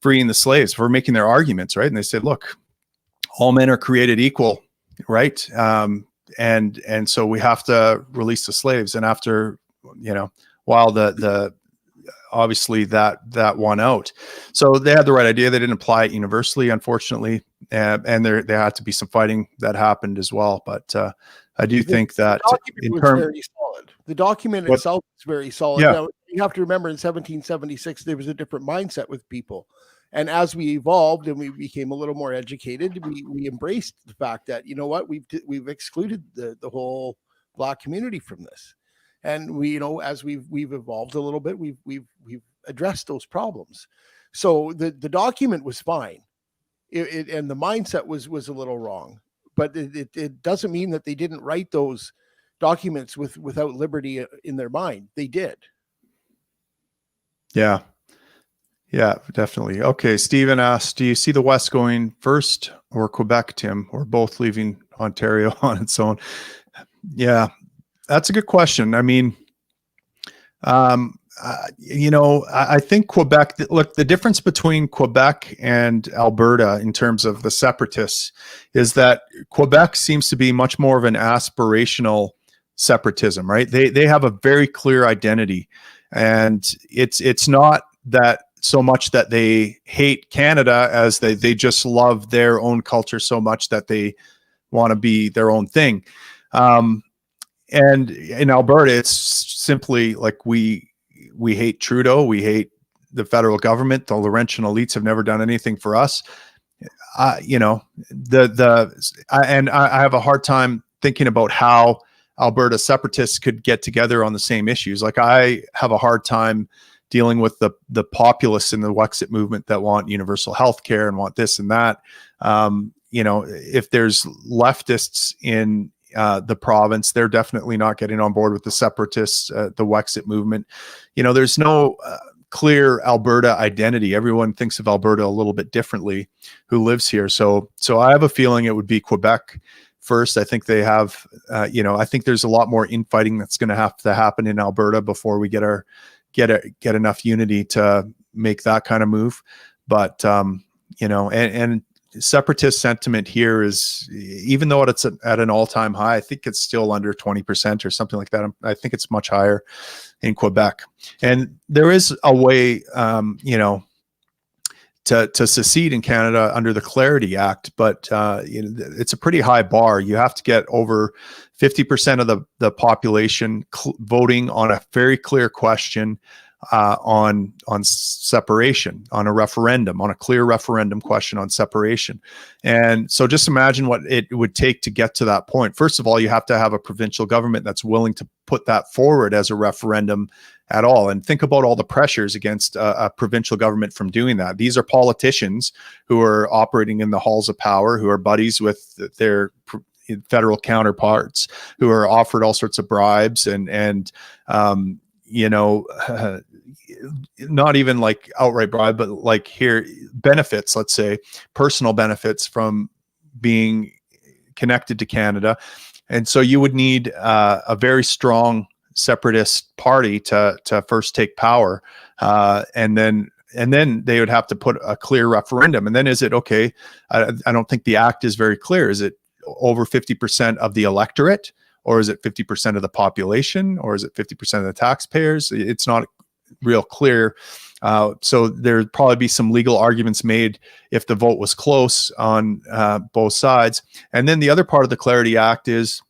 freeing the slaves, for making their arguments, right? And they said, look, all men are created equal, right? And so we have to release the slaves. And after, while the obviously that won out. So they had the right idea. They didn't apply it universally, unfortunately. And there had to be some fighting that happened as well. But I do think that the document itself is very solid. Yeah. Now, you have to remember, in 1776, there was a different mindset with people. And as we evolved and we became a little more educated, we embraced the fact that, we've excluded the whole Black community from this. And as we've evolved a little bit, we've addressed those problems. So the document was fine. And the mindset was a little wrong. But it doesn't mean that they didn't write those documents without liberty in their mind. They did. Yeah, definitely. Okay, Stephen asked, do you see the West going first or Quebec, Tim, or both leaving Ontario on its own? Yeah, that's a good question. I mean, I think Quebec, look, the difference between Quebec and Alberta in terms of the separatists is that Quebec seems to be much more of an aspirational separatism, right? They have a very clear identity, and it's not that so much that they hate Canada as they just love their own culture so much that they want to be their own thing. And in Alberta, it's simply like we hate Trudeau. We hate the federal government. The Laurentian elites have never done anything for us. I have a hard time thinking about how Alberta separatists could get together on the same issues. Like, I have a hard time dealing with the populists in the Wexit movement that want universal health care and want this and that. If there's leftists in the province, they're definitely not getting on board with the separatists, the Wexit movement. There's no clear Alberta identity. Everyone thinks of Alberta a little bit differently who lives here. So I have a feeling it would be Quebec first. I think they have, I think there's a lot more infighting that's going to have to happen in Alberta before we get enough unity to make that kind of move. But, and separatist sentiment here is, even though it's at an all-time high, I think it's still under 20% or something like that. I think it's much higher in Quebec. And there is a way, to secede in Canada under the Clarity Act, but it's a pretty high bar. You have to get over 50% of the population voting on a very clear question on separation, on a referendum, on a clear referendum question on separation. And so just imagine what it would take to get to that point. First of all, you have to have a provincial government that's willing to put that forward as a referendum at all. And think about all the pressures against a provincial government from doing that. These are politicians who are operating in the halls of power, who are buddies with their federal counterparts, who are offered all sorts of bribes and you know, not even like outright bribe, but like here benefits, let's say personal benefits from being connected to Canada. And so you would need a very strong separatist party to first take power, and then they would have to put a clear referendum. And then is it okay? I don't think the act is very clear. Is it over 50% of the electorate, or is it 50% of the population, or is it 50% of the taxpayers? It's not real clear. So there'd probably be some legal arguments made if the vote was close on both sides. And then the other part of the Clarity Act is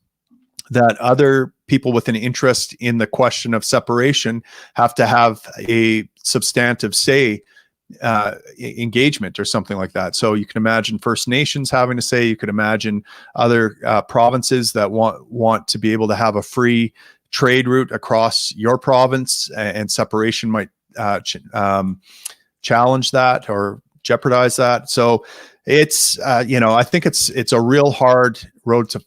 that other people with an interest in the question of separation have to have a substantive say, engagement or something like that. So you can imagine First Nations having to say, you could imagine other provinces that want to be able to have a free trade route across your province, and separation might challenge that or jeopardize that. So it's I think it's a real hard road to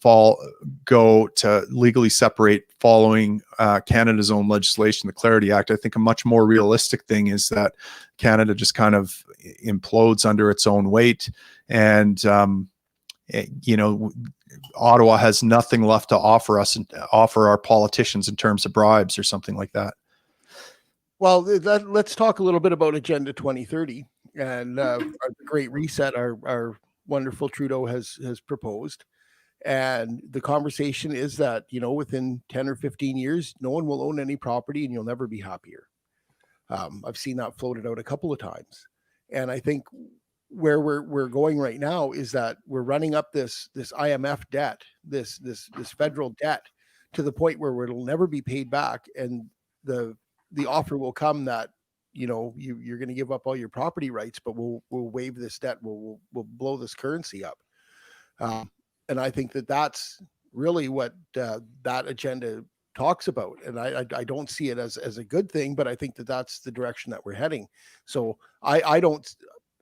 go to legally separate following Canada's own legislation, the Clarity Act. I think a much more realistic thing is that Canada just kind of implodes under its own weight, and Ottawa has nothing left to offer us and offer our politicians in terms of bribes or something like that. Well, let's talk a little bit about Agenda 2030 and our Great Reset. Our wonderful Trudeau has proposed, and the conversation is that within 10 or 15 years, no one will own any property, and you'll never be happier. I've seen that floated out a couple of times, and I think where we're going right now is that we're running up this IMF debt, this federal debt, to the point where it'll never be paid back, and the offer will come that you're going to give up all your property rights, but we'll waive this debt, we'll blow this currency up, and I think that's really what that agenda talks about, and I don't see it as a good thing, but I think that's the direction that we're heading. So I don't,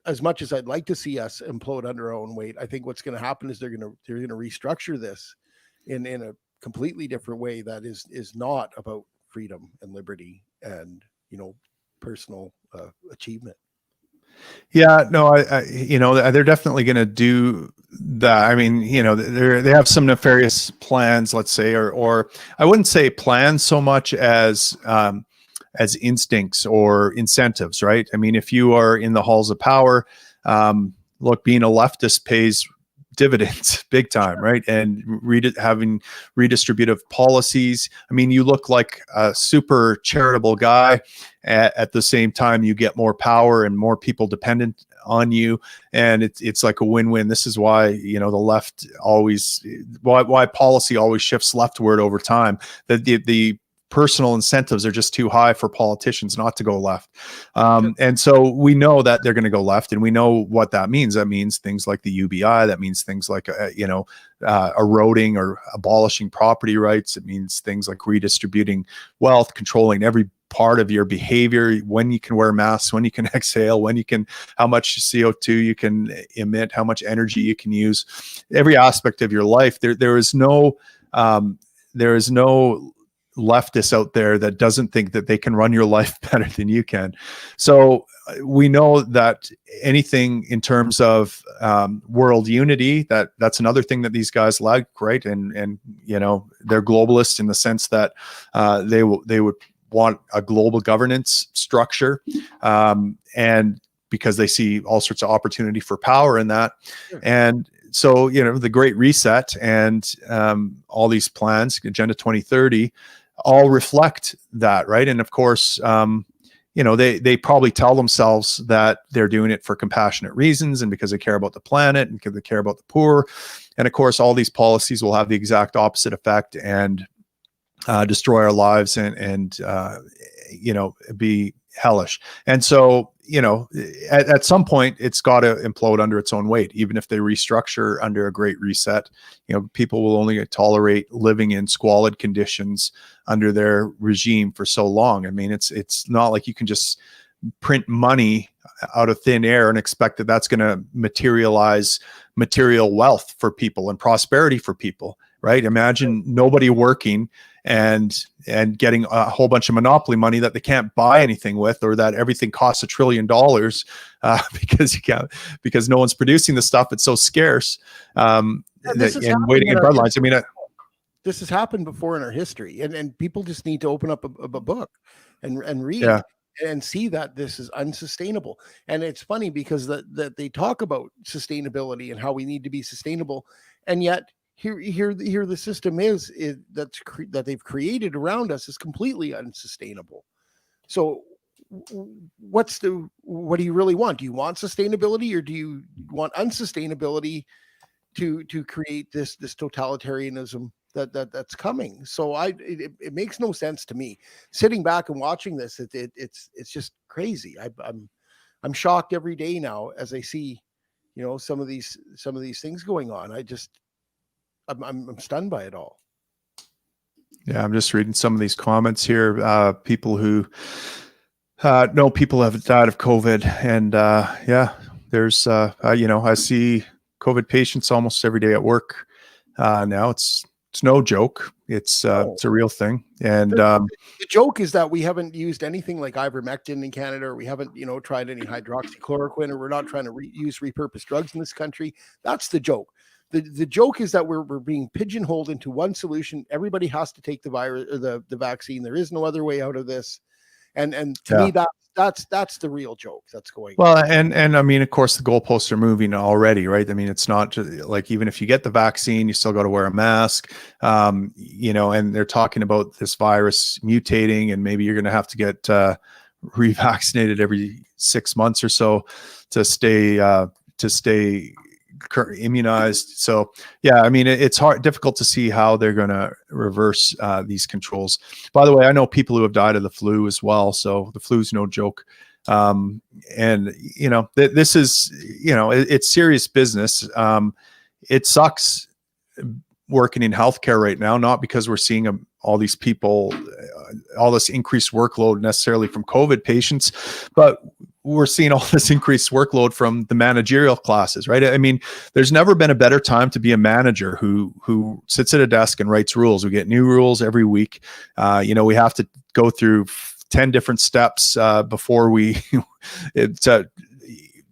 as much as I'd like to see us implode under our own weight, I think what's going to happen is they're going to restructure this in a completely different way that is not about freedom and liberty and personal achievement. Yeah, no, they're definitely going to do that. I mean, they have some nefarious plans, let's say, or I wouldn't say plans so much as instincts or incentives, right? I mean, if you are in the halls of power, look, being a leftist pays dividends big time, right? And having redistributive policies. I mean, you look like a super charitable guy. At the same time, you get more power and more people dependent on you, and it's like a win-win. This is why the left why policy always shifts leftward over time. That the personal incentives are just too high for politicians not to go left. And so we know that they're going to go left, and we know what that means. That means things like the UBI. That means things like, eroding or abolishing property rights. It means things like redistributing wealth, controlling every part of your behavior, when you can wear masks, when you can exhale, how much CO2 you can emit, how much energy you can use, every aspect of your life. There is no leftist out there that doesn't think that they can run your life better than you can. So we know that anything in terms of world unity, that's another thing that these guys like, right? And they're globalists in the sense that they would want a global governance structure, and because they see all sorts of opportunity for power in that. Sure. And so the Great Reset and all these plans, Agenda 2030, all reflect that, right? And of course, they probably tell themselves that they're doing it for compassionate reasons and because they care about the planet and because they care about the poor. And of course, all these policies will have the exact opposite effect and destroy our lives and be hellish. And so, at some point, it's got to implode under its own weight. Even if they restructure under a Great Reset, people will only tolerate living in squalid conditions under their regime for so long. I mean, it's not like you can just print money out of thin air and expect that that's going to materialize material wealth for people and prosperity for people, right? Imagine nobody working and getting a whole bunch of monopoly money that they can't buy anything with, or that everything costs $1 trillion because no one's producing the stuff. It's so scarce. And waiting in breadlines. I mean, this has happened before in our history, and people just need to open up a book and read. Yeah. And see that this is unsustainable. And it's funny because that they talk about sustainability and how we need to be sustainable, and yet here the system is that they've created around us is completely unsustainable. So what do you really want? Do you want sustainability, or do you want unsustainability to create this totalitarianism that's coming? So it makes no sense to me. Sitting back and watching this, it's just crazy. I'm shocked every day now as I see, some of these things going on. I'm stunned by it all. Yeah, I'm just reading some of these comments here. People who know people have died of COVID, and there's I see COVID patients almost every day at work. Now it's no joke. It's a real thing. And the joke is that we haven't used anything like ivermectin in Canada, or we haven't, tried any hydroxychloroquine, or we're not trying to use repurposed drugs in this country. That's the joke. The joke is that we're being pigeonholed into one solution. Everybody has to take the virus or the vaccine. There is no other way out of this. And to me, that's the real joke that's going on. Well, and I mean, of course, the goalposts are moving already, right? I mean, it's not just like, even if you get the vaccine, you still got to wear a mask, and they're talking about this virus mutating, and maybe you're going to have to get revaccinated every 6 months or so to stay immunized. So yeah, I mean, it's difficult to see how they're going to reverse these controls. By the way, I know people who have died of the flu as well, so the flu's no joke. And this is, it's serious business. It sucks working in healthcare right now, not because we're seeing all these people, all this increased workload necessarily from COVID patients, but we're seeing all this increased workload from the managerial classes, right? I mean, there's never been a better time to be a manager who sits at a desk and writes rules. We get new rules every week. We have to go through 10 different steps before we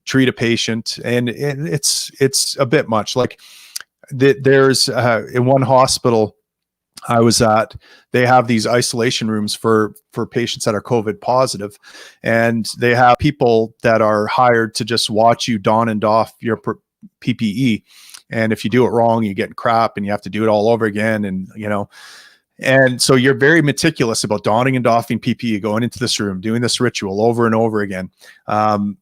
treat a patient, and it's a bit much. Like there's in one hospital I was at, they have these isolation rooms for patients that are COVID positive, and they have people that are hired to just watch you don and doff your PPE. And if you do it wrong, you get crap and you have to do it all over again. And so you're very meticulous about donning and doffing PPE, going into this room, doing this ritual over and over again. And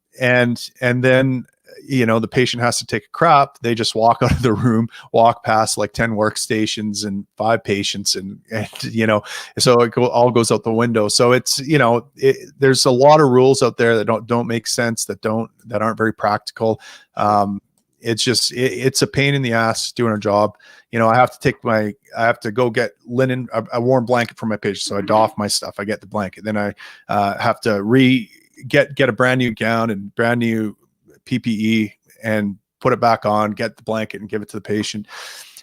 then, the patient has to take a crap. They just walk out of the room, walk past like 10 workstations and 5 patients. And so it all goes out the window. So it's, there's a lot of rules out there that don't make sense, that aren't very practical. It's a pain in the ass doing our job. I have to go get linen, a warm blanket for my patient. So I doff my stuff. I get the blanket. Then I have to get a brand new gown and brand new PPE and put it back on, get the blanket and give it to the patient.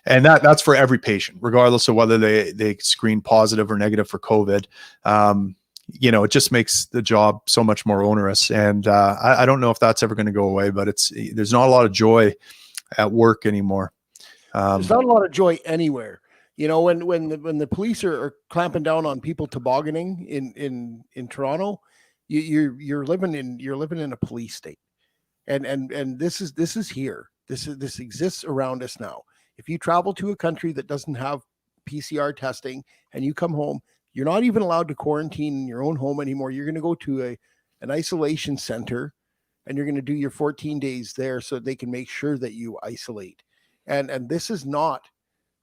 And that's for every patient, regardless of whether they screen positive or negative for COVID. It just makes the job so much more onerous. And I don't know if that's ever going to go away, but there's not a lot of joy at work anymore. There's not a lot of joy anywhere. When the police are clamping down on people tobogganing in Toronto, you're living in a police state. And this is here. This exists around us now. If you travel to a country that doesn't have PCR testing and you come home, you're not even allowed to quarantine in your own home anymore. You're going to go to an isolation center, and you're going to do your 14 days there so they can make sure that you isolate. And this is not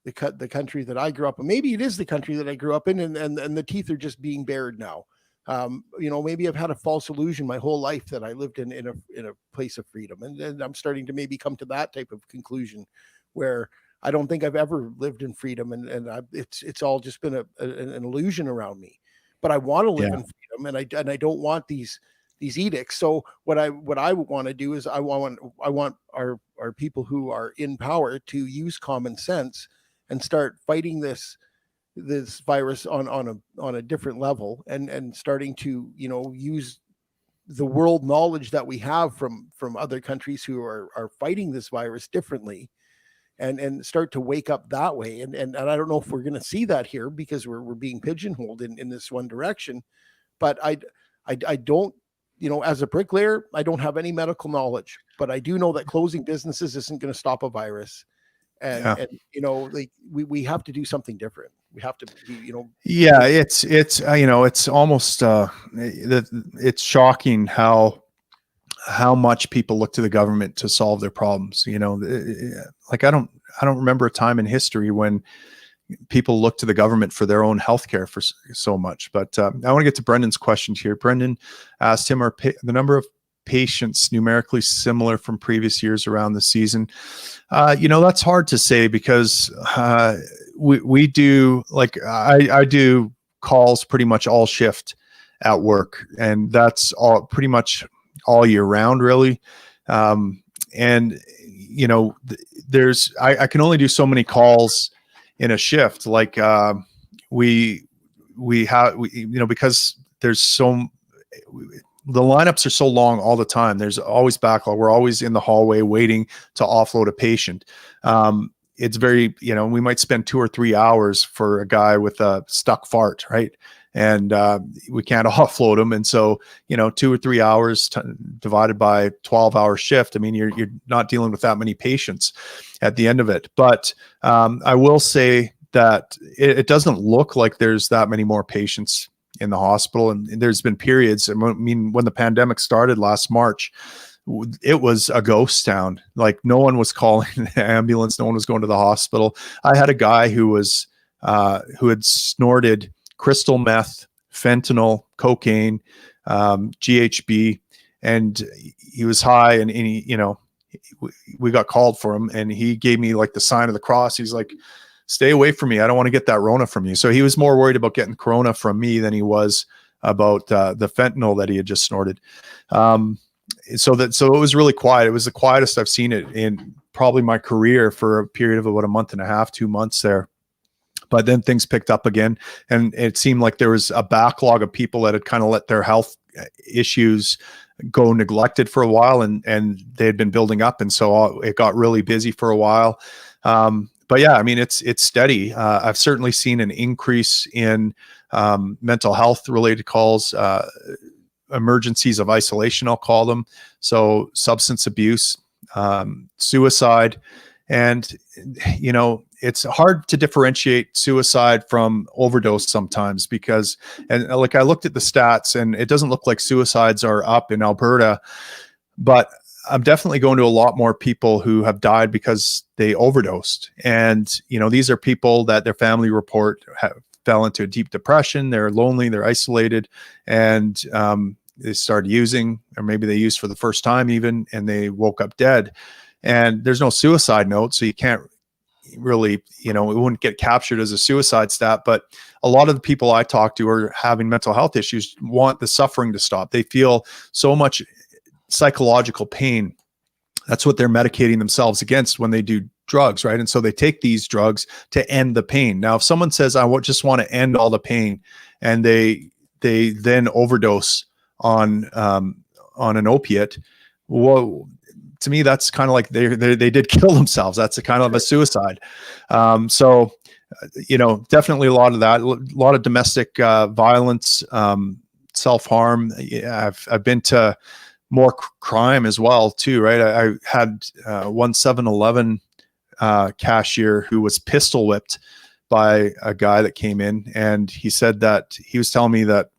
the country that I grew up in. Maybe it is the country that I grew up in, and the teeth are just being bared now. Maybe I've had a false illusion my whole life that I lived in a place of freedom. And I'm starting to maybe come to that type of conclusion where I don't think I've ever lived in freedom. It's all just been an illusion around me, but I want to live in freedom, and I don't want these edicts. So what I want to do is I want our people who are in power to use common sense and start fighting this this virus on a different level, and starting to, use the world knowledge that we have from other countries who are fighting this virus differently, and start to wake up that way. And I don't know if we're going to see that here, because we're being pigeonholed in this one direction. But I don't, as a bricklayer, I don't have any medical knowledge, but I do know that closing businesses isn't going to stop a virus. And, Yeah. and like we have to do something different. We have to be, Yeah, it's almost it's shocking how much people look to the government to solve their problems. Like I don't remember a time in history when people look to the government for their own healthcare for so much. But I want to get to Brendan's questions here. Brendan asked him, the number of patients numerically similar from previous years around the season? That's hard to say, because we do, like, I do calls pretty much all shift at work, and that's all pretty much all year round, really. And there's I can only do so many calls in a shift. Like we because there's the lineups are so long all the time. There's always backlog. We're always in the hallway waiting to offload a patient. It's very, we might spend 2 or 3 hours for a guy with a stuck fart, right? And we can't offload them. And so, 2 or 3 hours divided by 12-hour shift. I mean, you're not dealing with that many patients at the end of it. But I will say that it doesn't look like there's that many more patients in the hospital. And there's been periods, I mean, when the pandemic started last March, it was a ghost town. Like, no one was calling the ambulance. No one was going to the hospital. I had a guy who had snorted crystal meth, fentanyl, cocaine, GHB, and he was high, and he, we got called for him, and he gave me like the sign of the cross. He's like, stay away from me. I don't want to get that Rona from you. So he was more worried about getting Corona from me than he was about the fentanyl that he had just snorted. So it was really quiet. It was the quietest I've seen it in probably my career, for a period of about a month and a half, 2 months there. But then things picked up again, and it seemed like there was a backlog of people that had kind of let their health issues go neglected for a while, and they had been building up. And so it got really busy for a while. But yeah, I mean, it's steady. I've certainly seen an increase in mental health related calls, emergencies of isolation, I'll call them. So substance abuse, suicide, and it's hard to differentiate suicide from overdose sometimes, because, and like, I looked at the stats, and it doesn't look like suicides are up in Alberta, but I'm definitely going to a lot more people who have died because they overdosed. And, these are people that their family report fell into a deep depression. They're lonely, they're isolated, and they started using, or maybe they used for the first time even, and they woke up dead. And there's no suicide note, so you can't really, it wouldn't get captured as a suicide stat. But a lot of the people I talk to are having mental health issues, want the suffering to stop. They feel so much psychological pain. That's what they're medicating themselves against when they do drugs, right? And so they take these drugs to end the pain. Now, if someone says, just want to end all the pain, and they then overdose on an opiate, well, to me, that's kind of like they did kill themselves. That's a kind of a suicide. So, definitely a lot of that, a lot of domestic violence, self-harm. Yeah, I've been to more crime as well too, right? I had one 7-Eleven cashier who was pistol whipped by a guy that came in, and he said that he was telling me that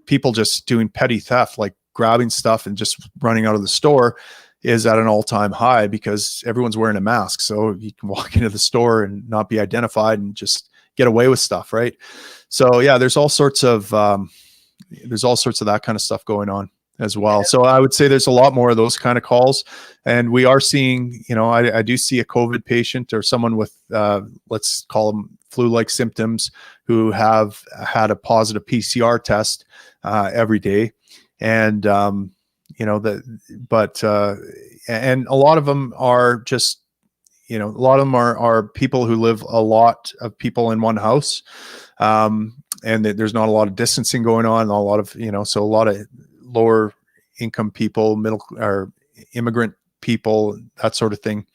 people just doing petty theft, like grabbing stuff and just running out of the store, is at an all-time high, because everyone's wearing a mask. So you can walk into the store and not be identified and just get away with stuff, right? So yeah, there's all sorts of that kind of stuff going on as well. So I would say there's a lot more of those kind of calls, and we are seeing, I do see a COVID patient, or someone with let's call them flu-like symptoms, who have had a positive PCR test every day. And and a lot of them are just, you know, a lot of them are people who live a lot of people in one house. And there's not a lot of distancing going on, a lot of, you know, so a lot of lower income people, middle or immigrant people, that sort of thing,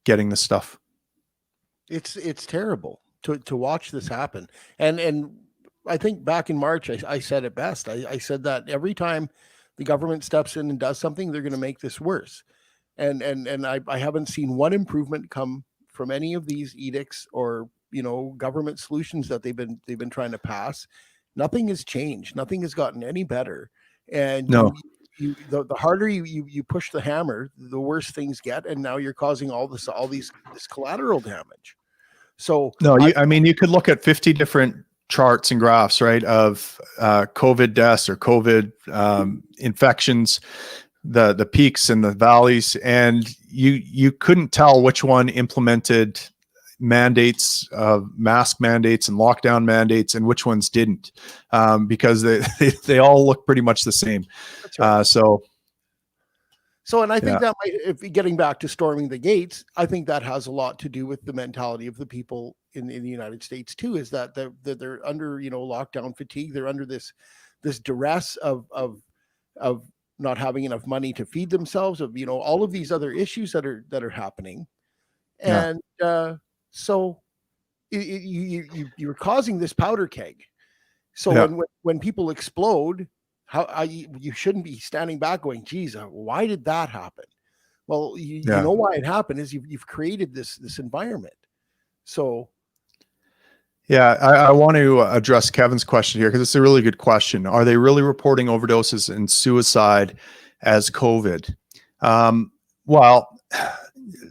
getting the stuff. It's terrible to watch this happen. And I think back in March, I said it best. I said that every time the government steps in and does something, they're going to make this worse. And I haven't seen one improvement come from any of these edicts or, you know, government solutions that they've been trying to pass. Nothing has changed. Nothing has gotten any better. And No. the harder you push the hammer, the worse things get. And now you're causing this collateral damage. So No, I mean, you could look at 50 different charts and graphs, right, of COVID deaths or COVID infections, the peaks and the valleys, and you couldn't tell which one implemented mandates, mask mandates and lockdown mandates, and which ones didn't, because they all look pretty much the same. That's right. So, and I think that might, if getting back to storming the gates, I think that has a lot to do with the mentality of the people in the United States too, is that they're under, you know, lockdown fatigue. They're under this duress of not having enough money to feed themselves, of, you know, all of these other issues that are happening. And so you're causing this powder keg. So when people explode, you shouldn't be standing back going, geez, why did that happen? Well, you know why it happened is you've created this environment. So yeah, I want to address Kevin's question here, because it's a really good question. Are they really reporting overdoses and suicide as COVID? Well,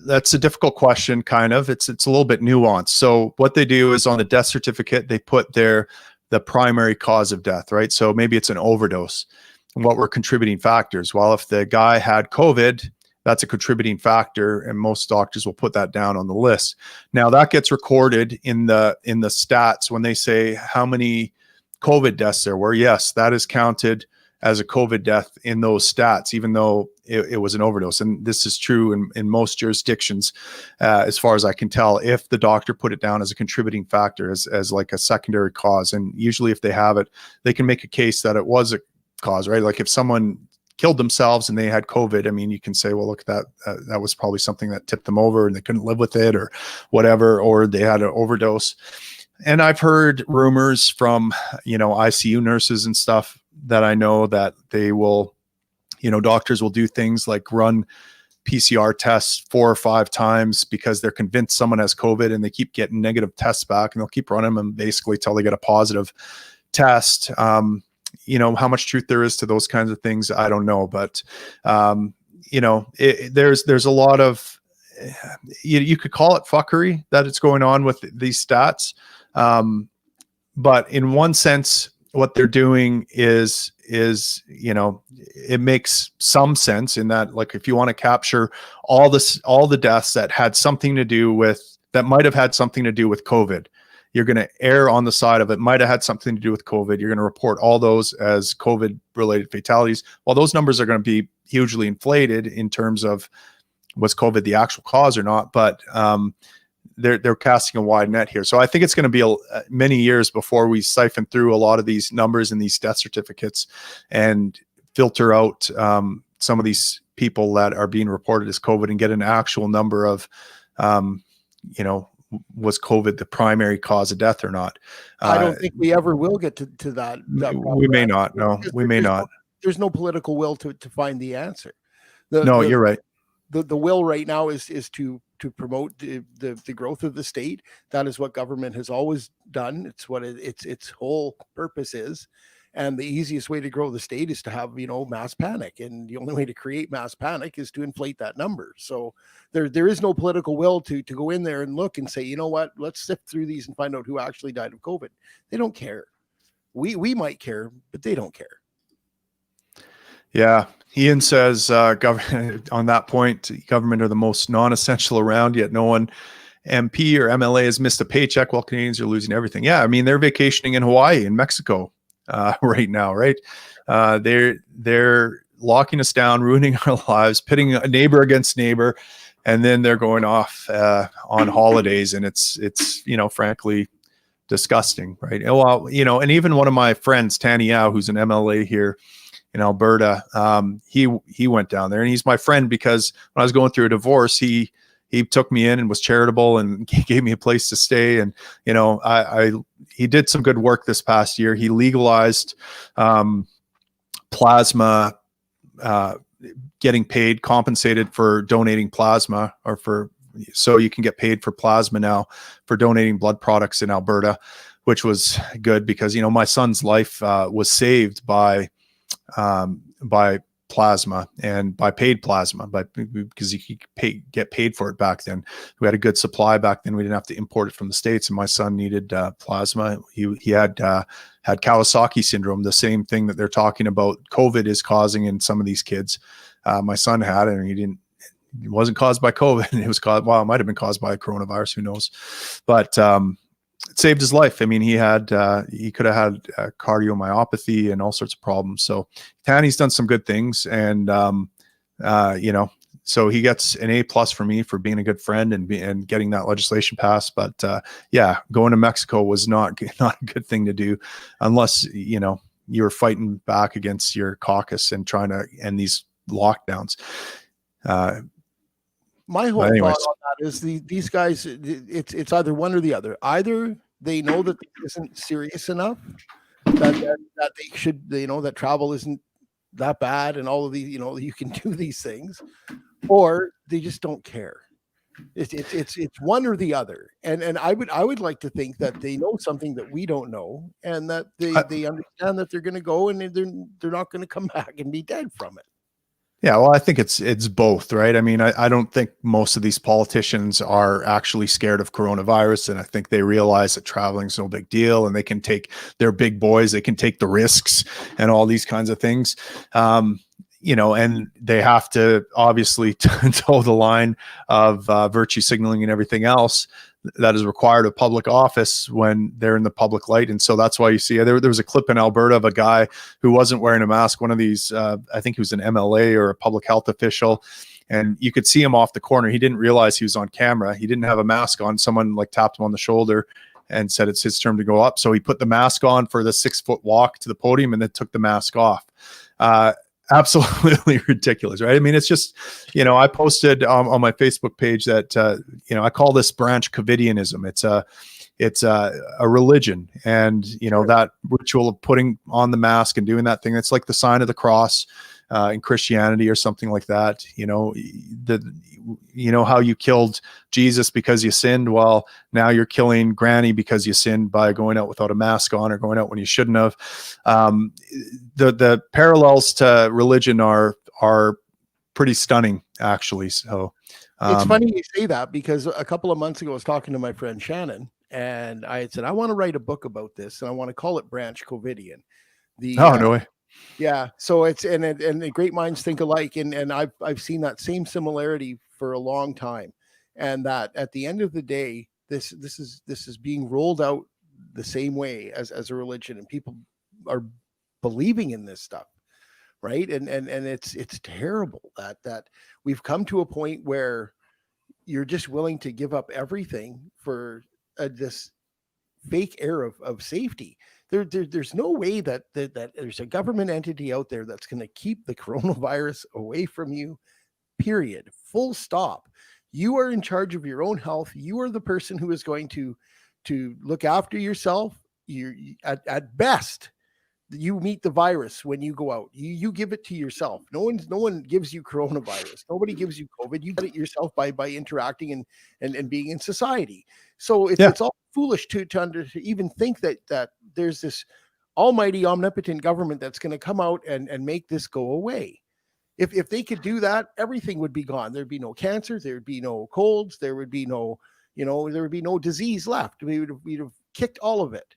that's a difficult question, kind of. It's a little bit nuanced. So what they do is on the death certificate, they put the primary cause of death, right? So maybe it's an overdose. And what were contributing factors? Well, if the guy had COVID, that's a contributing factor, and most doctors will put that down on the list. Now that gets recorded in the stats when they say how many COVID deaths there were. Yes, that is counted as a COVID death in those stats, even though it was an overdose. And this is true in most jurisdictions, as far as I can tell, if the doctor put it down as a contributing factor, as like a secondary cause. And usually if they have it, they can make a case that it was a cause, right? Like if someone killed themselves and they had COVID, I mean, you can say, well, look, that was probably something that tipped them over and they couldn't live with it or whatever, or they had an overdose. And I've heard rumors from, you know, ICU nurses and stuff that I know that they will, you know, doctors will do things like run PCR tests 4 or 5 times because they're convinced someone has COVID, and they keep getting negative tests back, and they'll keep running them basically till they get a positive test. You know, how much truth there is to those kinds of things, I don't know. But, you know, there's a lot of, you could call it fuckery that it's going on with these stats. But in one sense, what they're doing is, you know, it makes some sense in that, like, if you want to capture all the deaths that had something to do with, that might have had something to do with COVID, you're going to err on the side of it might have had something to do with COVID. You're going to report all those as COVID related fatalities. Well, those numbers are going to be hugely inflated in terms of was COVID the actual cause or not, but they're casting a wide net here. So I think it's going to be many years before we siphon through a lot of these numbers and these death certificates and filter out some of these people that are being reported as COVID and get an actual number of, you know, was COVID the primary cause of death or not? I don't think we ever will get to that. We may not. No, we may not. There's no political will to find the answer. You're right. The will right now is to promote the growth of the state. That is what government has always done. It's what its whole purpose is. And the easiest way to grow the state is to have, you know, mass panic. And the only way to create mass panic is to inflate that number. So there is no political will to go in there and look and say, you know what, let's sift through these and find out who actually died of COVID. They don't care. We might care, but they don't care. Yeah. Ian says, on that point, government are the most non-essential around, yet no one MP or MLA has missed a paycheck while Canadians are losing everything. Yeah. I mean, they're vacationing in Hawaii and Mexico right now, right? They're locking us down, ruining our lives, pitting a neighbor against neighbor. and then they're going off on holidays, and it's frankly disgusting, right? Well, and even one of my friends, Tanny Yao, who's an MLA here in Alberta, he went down there, and he's my friend because when I was going through a divorce, he took me in and was charitable and gave me a place to stay. And, he did some good work this past year. He legalized plasma, getting paid, compensated for donating plasma, so you can get paid for plasma now for donating blood products in Alberta, which was good because, my son's life was saved by plasma and by paid plasma, because you could get paid for it back then. We had a good supply back then. We didn't have to import it from the States, and my son needed plasma. He had Kawasaki syndrome, the same thing that they're talking about COVID is causing in some of these kids. My son had it, and it wasn't caused by COVID. It was caused, well, it might've been caused by coronavirus, who knows, but it saved his life. I mean, he could have had cardiomyopathy and all sorts of problems. So Tanny's done some good things, and so he gets an A+ for me for being a good friend and getting that legislation passed. But going to Mexico was not a good thing to do, unless you were fighting back against your caucus and trying to end these lockdowns. My whole thought on that is these guys, it's either one or the other. Either they know that this isn't serious enough, that they should, that travel isn't that bad, and all of these, you can do these things, or they just don't care. It's one or the other. And I would like to think that they know something that we don't know, and that they understand that they're going to go and they're not going to come back and be dead from it. Yeah, well, I think it's both, right? I mean, I don't think most of these politicians are actually scared of coronavirus, and I think they realize that traveling is no big deal, and they're big boys, they can take the risks and all these kinds of things. And they have to obviously toe the line of virtue signaling and everything else that is required of public office when they're in the public light. And so that's why you see there was a clip in Alberta of a guy who wasn't wearing a mask. One of these, I think he was an MLA or a public health official, and you could see him off the corner. He didn't realize he was on camera. He didn't have a mask on. Someone tapped him on the shoulder and said it's his turn to go up. So he put the mask on for the 6-foot walk to the podium and then took the mask off. Absolutely ridiculous, right? I mean, it's just, I posted on my Facebook page that, I call this branch Covidianism. It's a religion, and, that ritual of putting on the mask and doing that thing, it's like the sign of the cross in Christianity or something like that. How you killed Jesus because you sinned. Well, now you're killing Granny because you sinned by going out without a mask on or going out when you shouldn't have. The parallels to religion are pretty stunning, actually. So it's funny you say that, because a couple of months ago I was talking to my friend Shannon, and I had said I want to write a book about this, and I want to call it Branch Covidian. No way. Yeah, so it's and the great minds think alike, and I've seen that same similarity for a long time, and that at the end of the day, this is being rolled out the same way as a religion, and people are believing in this stuff, right? And it's terrible that we've come to a point where you're just willing to give up everything for this fake air of safety. There's no way that there's a government entity out there that's going to keep the coronavirus away from you, period. Full stop. You are in charge of your own health. You are the person who is going to look after yourself. You at best, you meet the virus when you go out. You give it to yourself. No one gives you coronavirus. Nobody gives you COVID. You get it yourself by interacting and being in society. So it's all foolish to even think that there's this almighty omnipotent government that's going to come out and make this go away. If they could do that, everything would be gone. There'd be no cancer. There'd be no colds. There would be no, there would be no disease left. We'd have kicked all of it.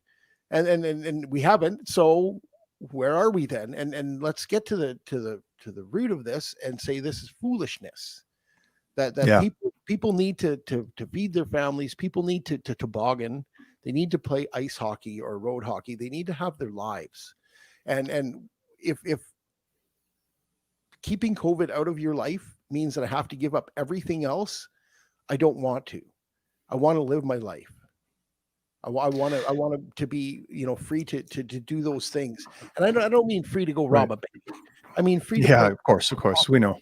And we haven't. So where are we then? And let's get to the root of this and say this is foolishness. That people need to feed their families. People need to toboggan. They need to play ice hockey or road hockey. They need to have their lives. And if keeping COVID out of your life means that I have to give up everything else, I don't want to. I want to live my life. I want to be, free to do those things. And I don't mean free to go rob a bank. I mean free to Yeah, play, of course, we know.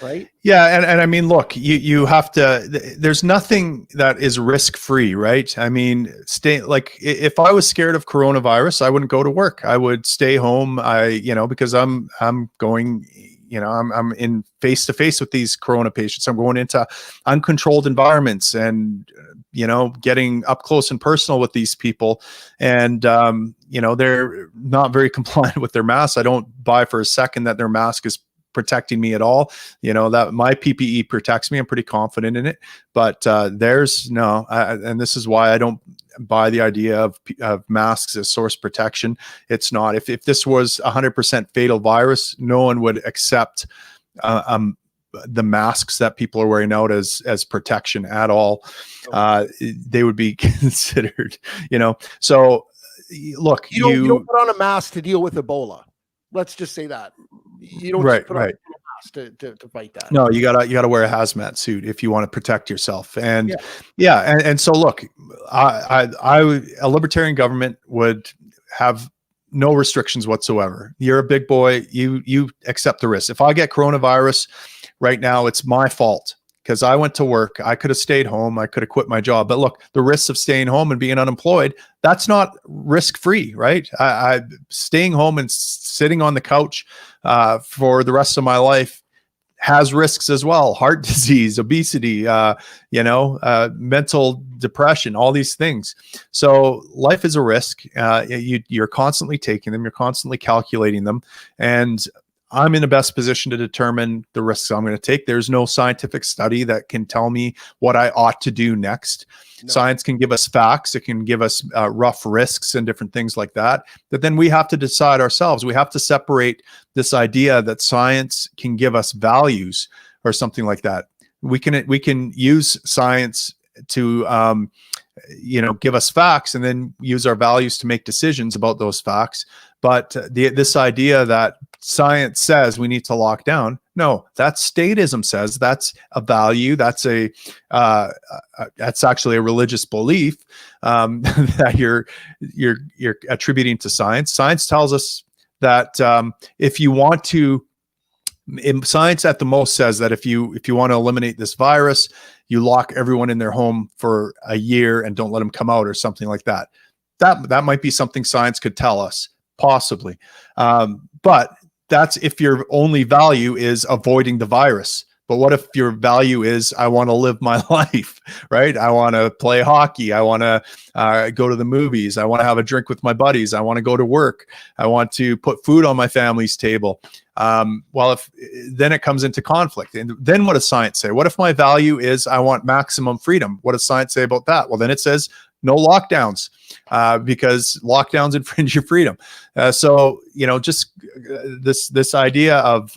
right? Yeah, and I mean, look, you have to. There's nothing that is risk free, right? I mean, if I was scared of coronavirus, I wouldn't go to work. I would stay home. Because I'm going. I'm in face to face with these corona patients. I'm going into uncontrolled environments and getting up close and personal with these people, and they're not very compliant with their masks. I don't buy for a second that their mask is protecting me at all. That my PPE protects me. I'm pretty confident in it, but there's no, and this is why I don't buy the idea of masks as source protection. It's not. If this was 100% fatal virus, no one would accept the masks that people are wearing out as protection at all. They would be considered, So look, you don't put on a mask to deal with Ebola. Let's just say that. You don't just put on a mask to fight that. No, you gotta wear a hazmat suit if you want to protect yourself. And and so look, a libertarian government would have no restrictions whatsoever. You're a big boy. You accept the risk. If I get coronavirus right now, it's my fault because I went to work. I could have stayed home. I could have quit my job. But look, the risks of staying home and being unemployed, that's not risk-free, right? I staying home and sitting on the couch for the rest of my life has risks as well. Heart disease, obesity, mental depression, all these things. So life is a risk. You're constantly taking them. You're constantly calculating them. And I'm in the best position to determine the risks I'm going to take. There's no scientific study that can tell me what I ought to do next. No. Science can give us facts. It can give us rough risks and different things like that. But then we have to decide ourselves. We have to separate this idea that science can give us values or something like that. We can use science to give us facts and then use our values to make decisions about those facts. But this idea that science says we need to lock down, no, that's statism says that's a value. That's that's actually a religious belief that you're attributing to science. Science tells us that if you want to, science at the most says that if you want to eliminate this virus, you lock everyone in their home for a year and don't let them come out or something like that. That might be something science could tell us, possibly. But that's if your only value is avoiding the virus. But what if your value is, I want to live my life, right? I want to play hockey. I want to go to the movies. I want to have a drink with my buddies. I want to go to work. I want to put food on my family's table. Then it comes into conflict. And then what does science say? What if my value is I want maximum freedom? What does science say about that? Well, then it says no lockdowns because lockdowns infringe your freedom. So just this idea of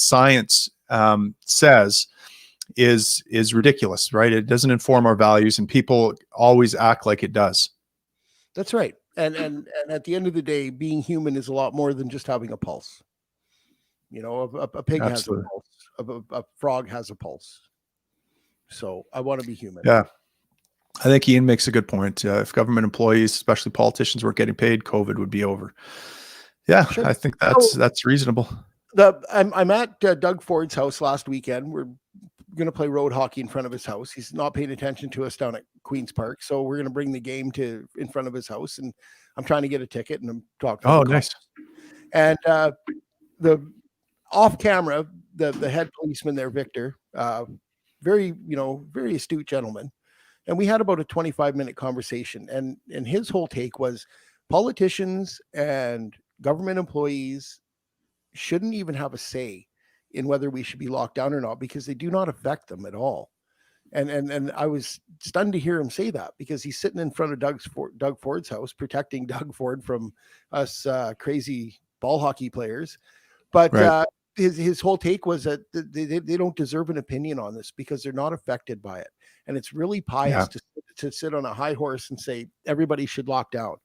science says is ridiculous, right? It doesn't inform our values, and people always act like it does. That's right. And at the end of the day, being human is a lot more than just having a pulse. A pig Absolutely. Has a pulse. A frog has a pulse. So I want to be human. Yeah. I think Ian makes a good point. If government employees, especially politicians, weren't getting paid, COVID would be over. Yeah, sure. I think that's reasonable. I'm at Doug Ford's house last weekend. We're going to play road hockey in front of his house. He's not paying attention to us down at Queen's Park, so we're going to bring the game in front of his house. And I'm trying to get a ticket, and I'm talking. Oh, nice. And the off camera, the head policeman there, Victor, very astute gentleman. And we had about a 25-minute conversation, and his whole take was politicians and government employees shouldn't even have a say in whether we should be locked down or not because they do not affect them at all. And I was stunned to hear him say that because he's sitting in front of Doug Ford's house, protecting Doug Ford from us crazy ball hockey players. But right. His whole take was that they don't deserve an opinion on this because they're not affected by it. And it's really pious to sit on a high horse and say everybody should lock down.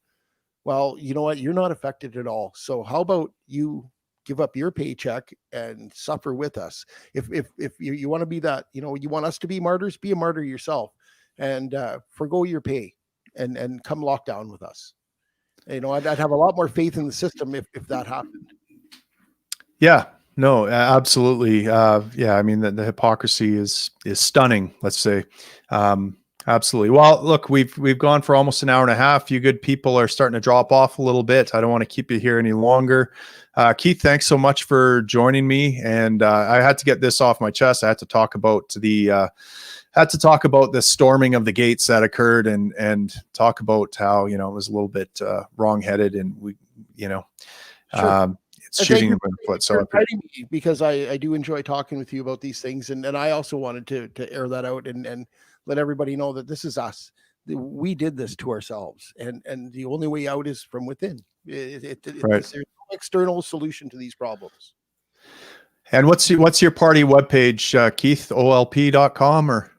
Well, you know what? You're not affected at all. So how about you give up your paycheck and suffer with us. If you want to be that, you want us to be martyrs, be a martyr yourself, and forgo your pay and come lock down with us. I'd have a lot more faith in the system if that happened. Yeah, no, absolutely. Yeah, I mean the hypocrisy is stunning. Let's say, absolutely. Well, look, we've gone for almost an hour and a half. You good people are starting to drop off a little bit. I don't want to keep you here any longer. Keith, thanks so much for joining me. And I had to get this off my chest. I had to talk about the storming of the gates that occurred, and talk about how it was a little bit wrongheaded, and we Sure. it's shooting in the foot. So because I do enjoy talking with you about these things, and I also wanted to air that out and let everybody know that this is us. We did this to ourselves, and the only way out is from within. Right. There's no external solution to these problems. And what's your party webpage, Keith? OLP.com or?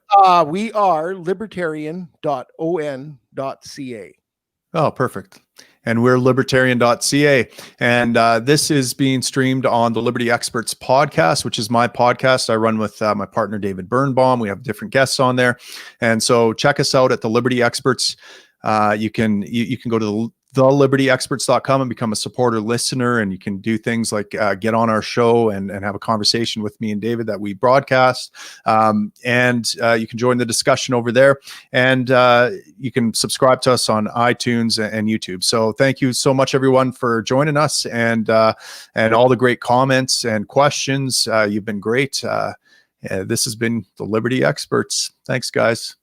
We are libertarian.on.ca. Oh, perfect. And we're libertarian.ca. And this is being streamed on the Liberty Experts podcast, which is my podcast I run with my partner, David Birnbaum. We have different guests on there. And so check us out at the Liberty Experts. You can go to thelibertyexperts.com and become a supporter listener, and you can do things like get on our show and have a conversation with me and David that we broadcast, and you can join the discussion over there, and you can subscribe to us on iTunes and YouTube. So thank you so much, everyone, for joining us, and all the great comments and questions. You've been great. This has been the Liberty Experts. Thanks, guys.